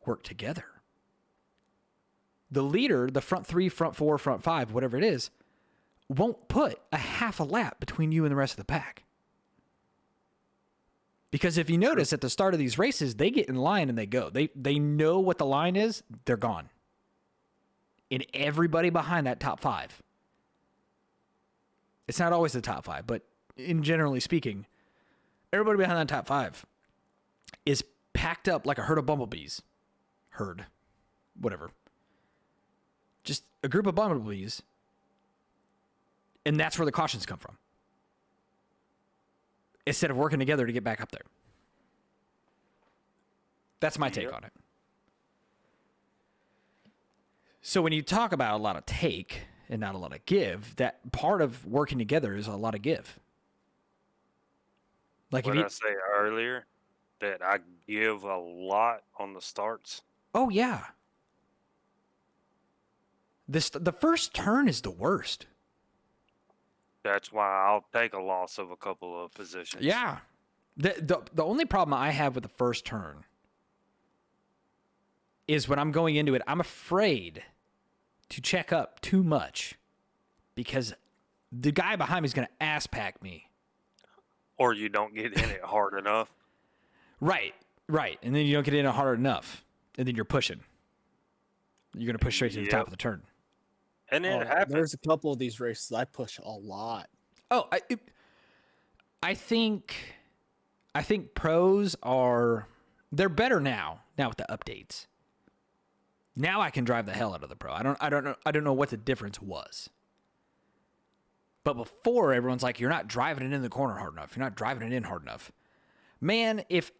work together, the leader, the front 3, front 4, front 5, whatever it is, won't put a half a lap between you and the rest of the pack. Because if you notice at the start of these races, they get in line and they go. They know what the line is, they're gone. And everybody behind that top 5. It's not always the top 5, but in generally speaking, everybody behind that top 5 is packed up like a herd of bumblebees. Whatever. Just a group of bumblebees. And that's where the cautions come from. Instead of working together to get back up there. That's my take on it. So when you talk about a lot of take and not a lot of give, that part of working together is a lot of give. Like What I say earlier, that I give a lot on the starts. oh yeah. The first turn is the worst. That's why I'll take a loss of a couple of positions. Yeah. The only problem I have with the first turn is when I'm going into it, I'm afraid to check up too much because the guy behind me is going to ass pack me. Or you don't get in it hard enough. Right. And then you don't get in it hard enough. And then you're pushing. You're going to push straight to the top of the turn. And it happens. There's a couple of these races I push a lot. Oh, I think pros they're better now with the updates. Now I can drive the hell out of the pro. I don't know what the difference was. But before, everyone's like, you're not driving it in the corner hard enough. You're not driving it in hard enough. Man, if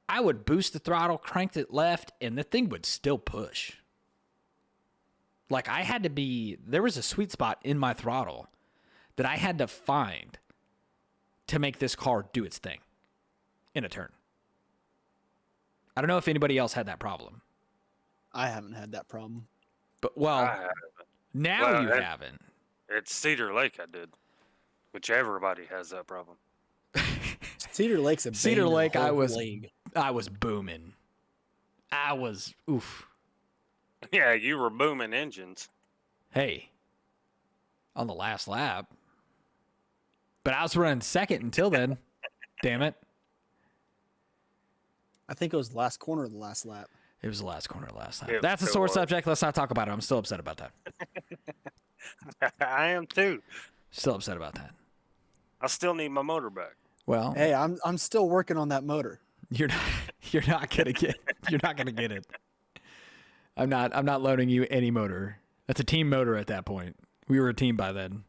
I would boost the throttle, cranked it left, and the thing would still push. Like there was a sweet spot in my throttle that I had to find to make this car do its thing in a turn. I don't know if anybody else had that problem. I haven't had that problem. But, well, I haven't. now Well, you haven't. At Cedar Lake, I did. Which everybody has that problem. Cedar Lake's a Cedar banger Lake, whole league. I was booming. Oof. Yeah, you were booming engines. Hey, on the last lap. But I was running second until then. Damn it. I think it was the last corner of the last lap. It was the last corner of the last lap. It- That's a it sore was. subject. Let's not talk about it. I'm still upset about that. I am too. Still upset about that. I still need my motor back. Well, Hey, I'm still working on that motor. you're not gonna get it. I'm not loaning you any motor. That's a team motor at that point. We were a team by then.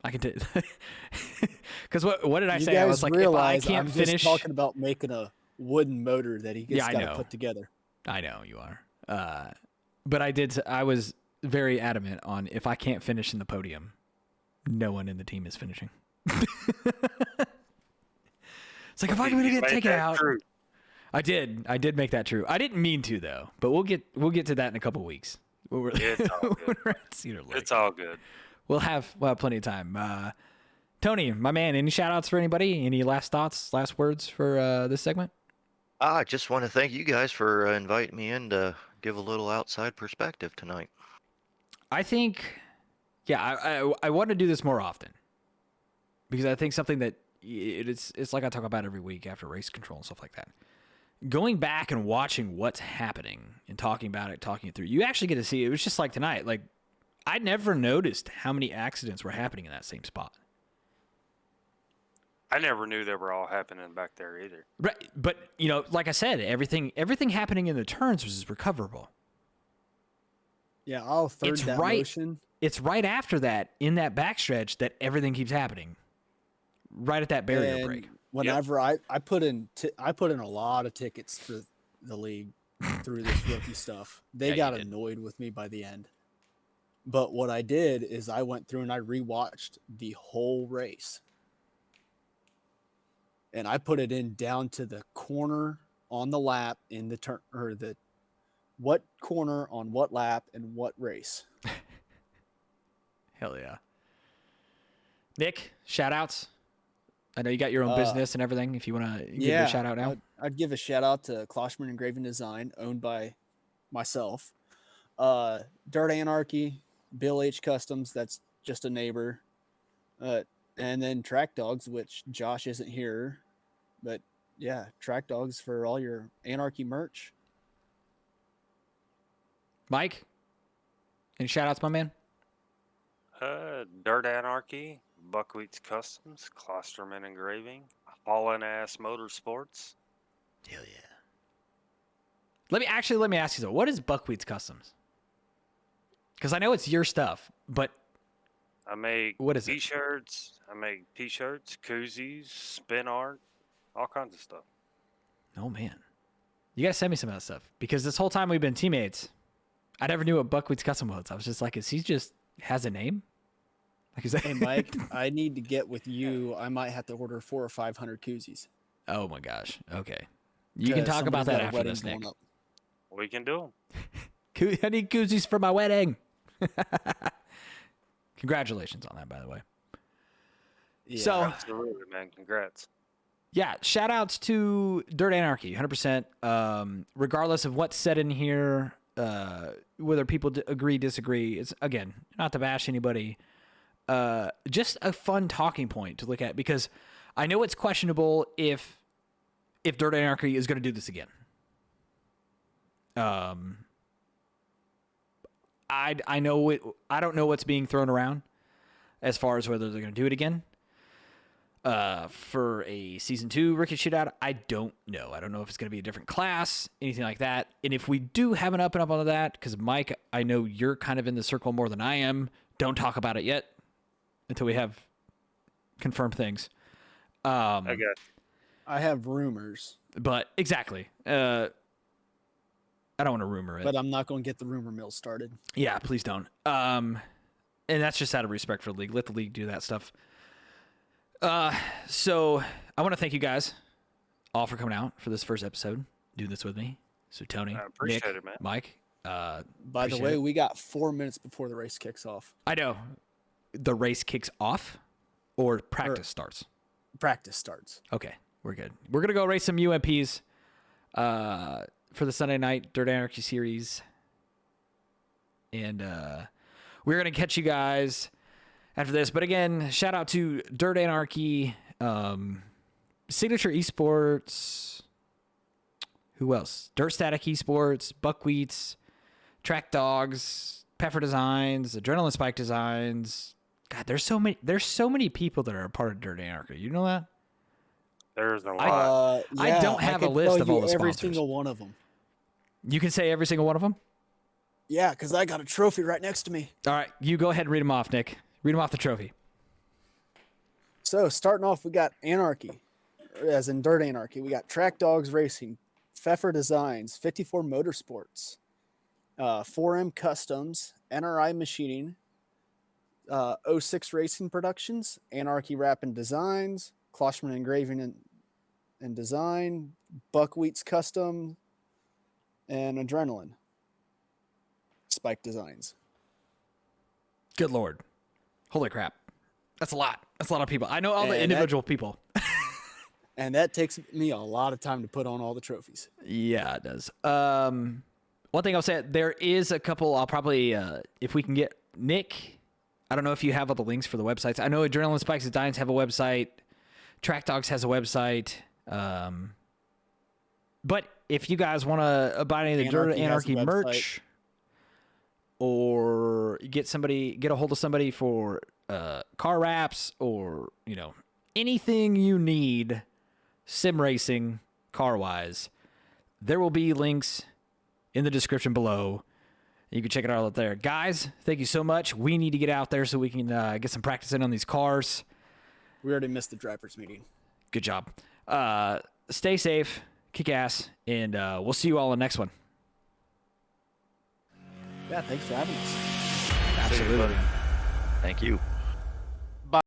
I can because what did I You say? I was guys like, if I realize can't I'm finish. just talking about making a wooden motor that he Yeah, just I got know. to put together. I know you are. But I was very adamant on if I can't finish in the podium, no one in the team is finishing. It's like if I'm going to get taken out. True. I did make that true. I didn't mean to though, but we'll get to that in a couple weeks. When we're, It's all when good. we're at Cedar Lake. It's all good. We'll have plenty of time. Tony, my man, any shout outs for anybody? Any last thoughts, last words for this segment? I just want to thank you guys for inviting me in to give a little outside perspective tonight. I think, I want to do this more often because I think something that it's like I talk about every week after race control and stuff like that going back and watching what's happening and talking about it, talking it through, you actually get to see, it was just like tonight. Like, I never noticed how many accidents were happening in that same spot. I never knew they were all happening back there either. Right. But, you know, like I said, everything happening in the turns was recoverable. Yeah, I'll third It's that right. motion. It's right after that, in that backstretch, that everything keeps happening. Right at that barrier And break. whenever I put in a lot of tickets for the league through this rookie stuff. They Yeah, you got did. annoyed with me by the end. But what I did is I went through and I rewatched the whole race. And I put it in down to the corner on the lap in the turn, or the what corner on what lap and what race. Hell yeah. Nick, shout outs. I know you got your own business and everything. If you want to give it a shout out now. I'd give a shout out to Kloshman Engraving Design, owned by myself. Dirt Anarchy, Bill H Customs, that's just a neighbor. And then Track Dogs, which Josh isn't here. But yeah, Track Dogs for all your Anarchy merch. Mike, any shout outs, my man? Dirt Anarchy, Buckwheat's Customs, Klosterman Engraving, Hauling A Motorsports. Hell yeah. Let me ask you something. What is Buckwheat's Customs? Because I know it's your stuff, but I make what is it? t-shirts. I make t-shirts, koozies, spin art, all kinds of stuff. Oh man, you gotta send me some of that stuff, because this whole time we've been teammates, I never knew what Buckwheat's Custom was. I was just like, is he just has a name? Like, is that? Hey Mike, I need to get with you. I might have to order 400 or 500 koozies. Oh my gosh. Okay, you can talk about that after this, Nick. We can do them. I need koozies for my wedding. Congratulations on that, by the way. Yeah. So, Absolutely, man. Congrats. yeah, shout outs to Dirt Anarchy, 100%. Regardless of what's said in here, whether people agree, disagree, it's, again, not to bash anybody, just a fun talking point to look at, because I know it's questionable if Dirt Anarchy is going to do this again. I know it. I don't know what's being thrown around as far as whether they're going to do it again. For a season 2 rookie shootout, I don't know. I don't know if it's going to be a different class, anything like that. And if we do have an up and up on that, because Mike, I know you're kind of in the circle more than I am. Don't talk about it yet until we have confirmed things. I got you. I have rumors, But exactly. I don't want to rumor it. but I'm not going to get the rumor mill started. Yeah, please don't. And that's just out of respect for the league. Let the league do that stuff. So I want to thank you guys all for coming out for this first episode, doing this with me. So Tony, I appreciate Nick, it, man. Mike. By the Appreciate way, it. we got 4 minutes before the race kicks off. I know the race kicks off or practice starts. Practice starts. Okay, we're good. We're gonna go race some UMPs for the Sunday night Dirt Anarchy series, and we're gonna catch you guys after this. But again, shout out to Dirt Anarchy, Signature Esports. Who else? Dirt Static Esports, Buckwheats, Track Dogs, Peffer Designs, Adrenaline Spike Designs. God, there's so many. There's so many people that are a part of Dirt Anarchy. You know that? There's a lot. I don't have a could list tell of all you the every sponsors. single one of them. You can say every single one of them. Yeah, because I got a trophy right next to me. All right, you go ahead and read them off, Nick. Read them off the trophy. So starting off, we got Anarchy, as in Dirt Anarchy. We got Track Dogs Racing, Pfeffer Designs, 54 Motorsports, 4M Customs, NRI Machining, 06 Racing Productions, Anarchy Wrap and Designs, Kloshman Engraving and Design, Buckwheats Custom, and Adrenaline Spike Designs. Good Lord. Holy crap. That's a lot. That's a lot of people. I know all the And individual people. And that takes me a lot of time to put on all the trophies. Yeah, it does. One thing I'll say, there is a couple, I'll probably, if we can get Nick, I don't know if you have all the links for the websites. I know Adrenaline Spikes Designs have a website. Track Dogs has a website. But if you guys want to buy any of the Dirt Anarchy has a Anarchy website. merch, or get a hold of somebody for car wraps, or anything you need sim racing car wise, there will be links in the description below. You can check it out there. Guys, thank you so much. We need to get out there so we can get some practice in on these cars. We already missed the drivers' meeting. Good job. Stay safe, kick ass, and we'll see you all in the next one. Yeah, thanks for having us. Absolutely. Thank you.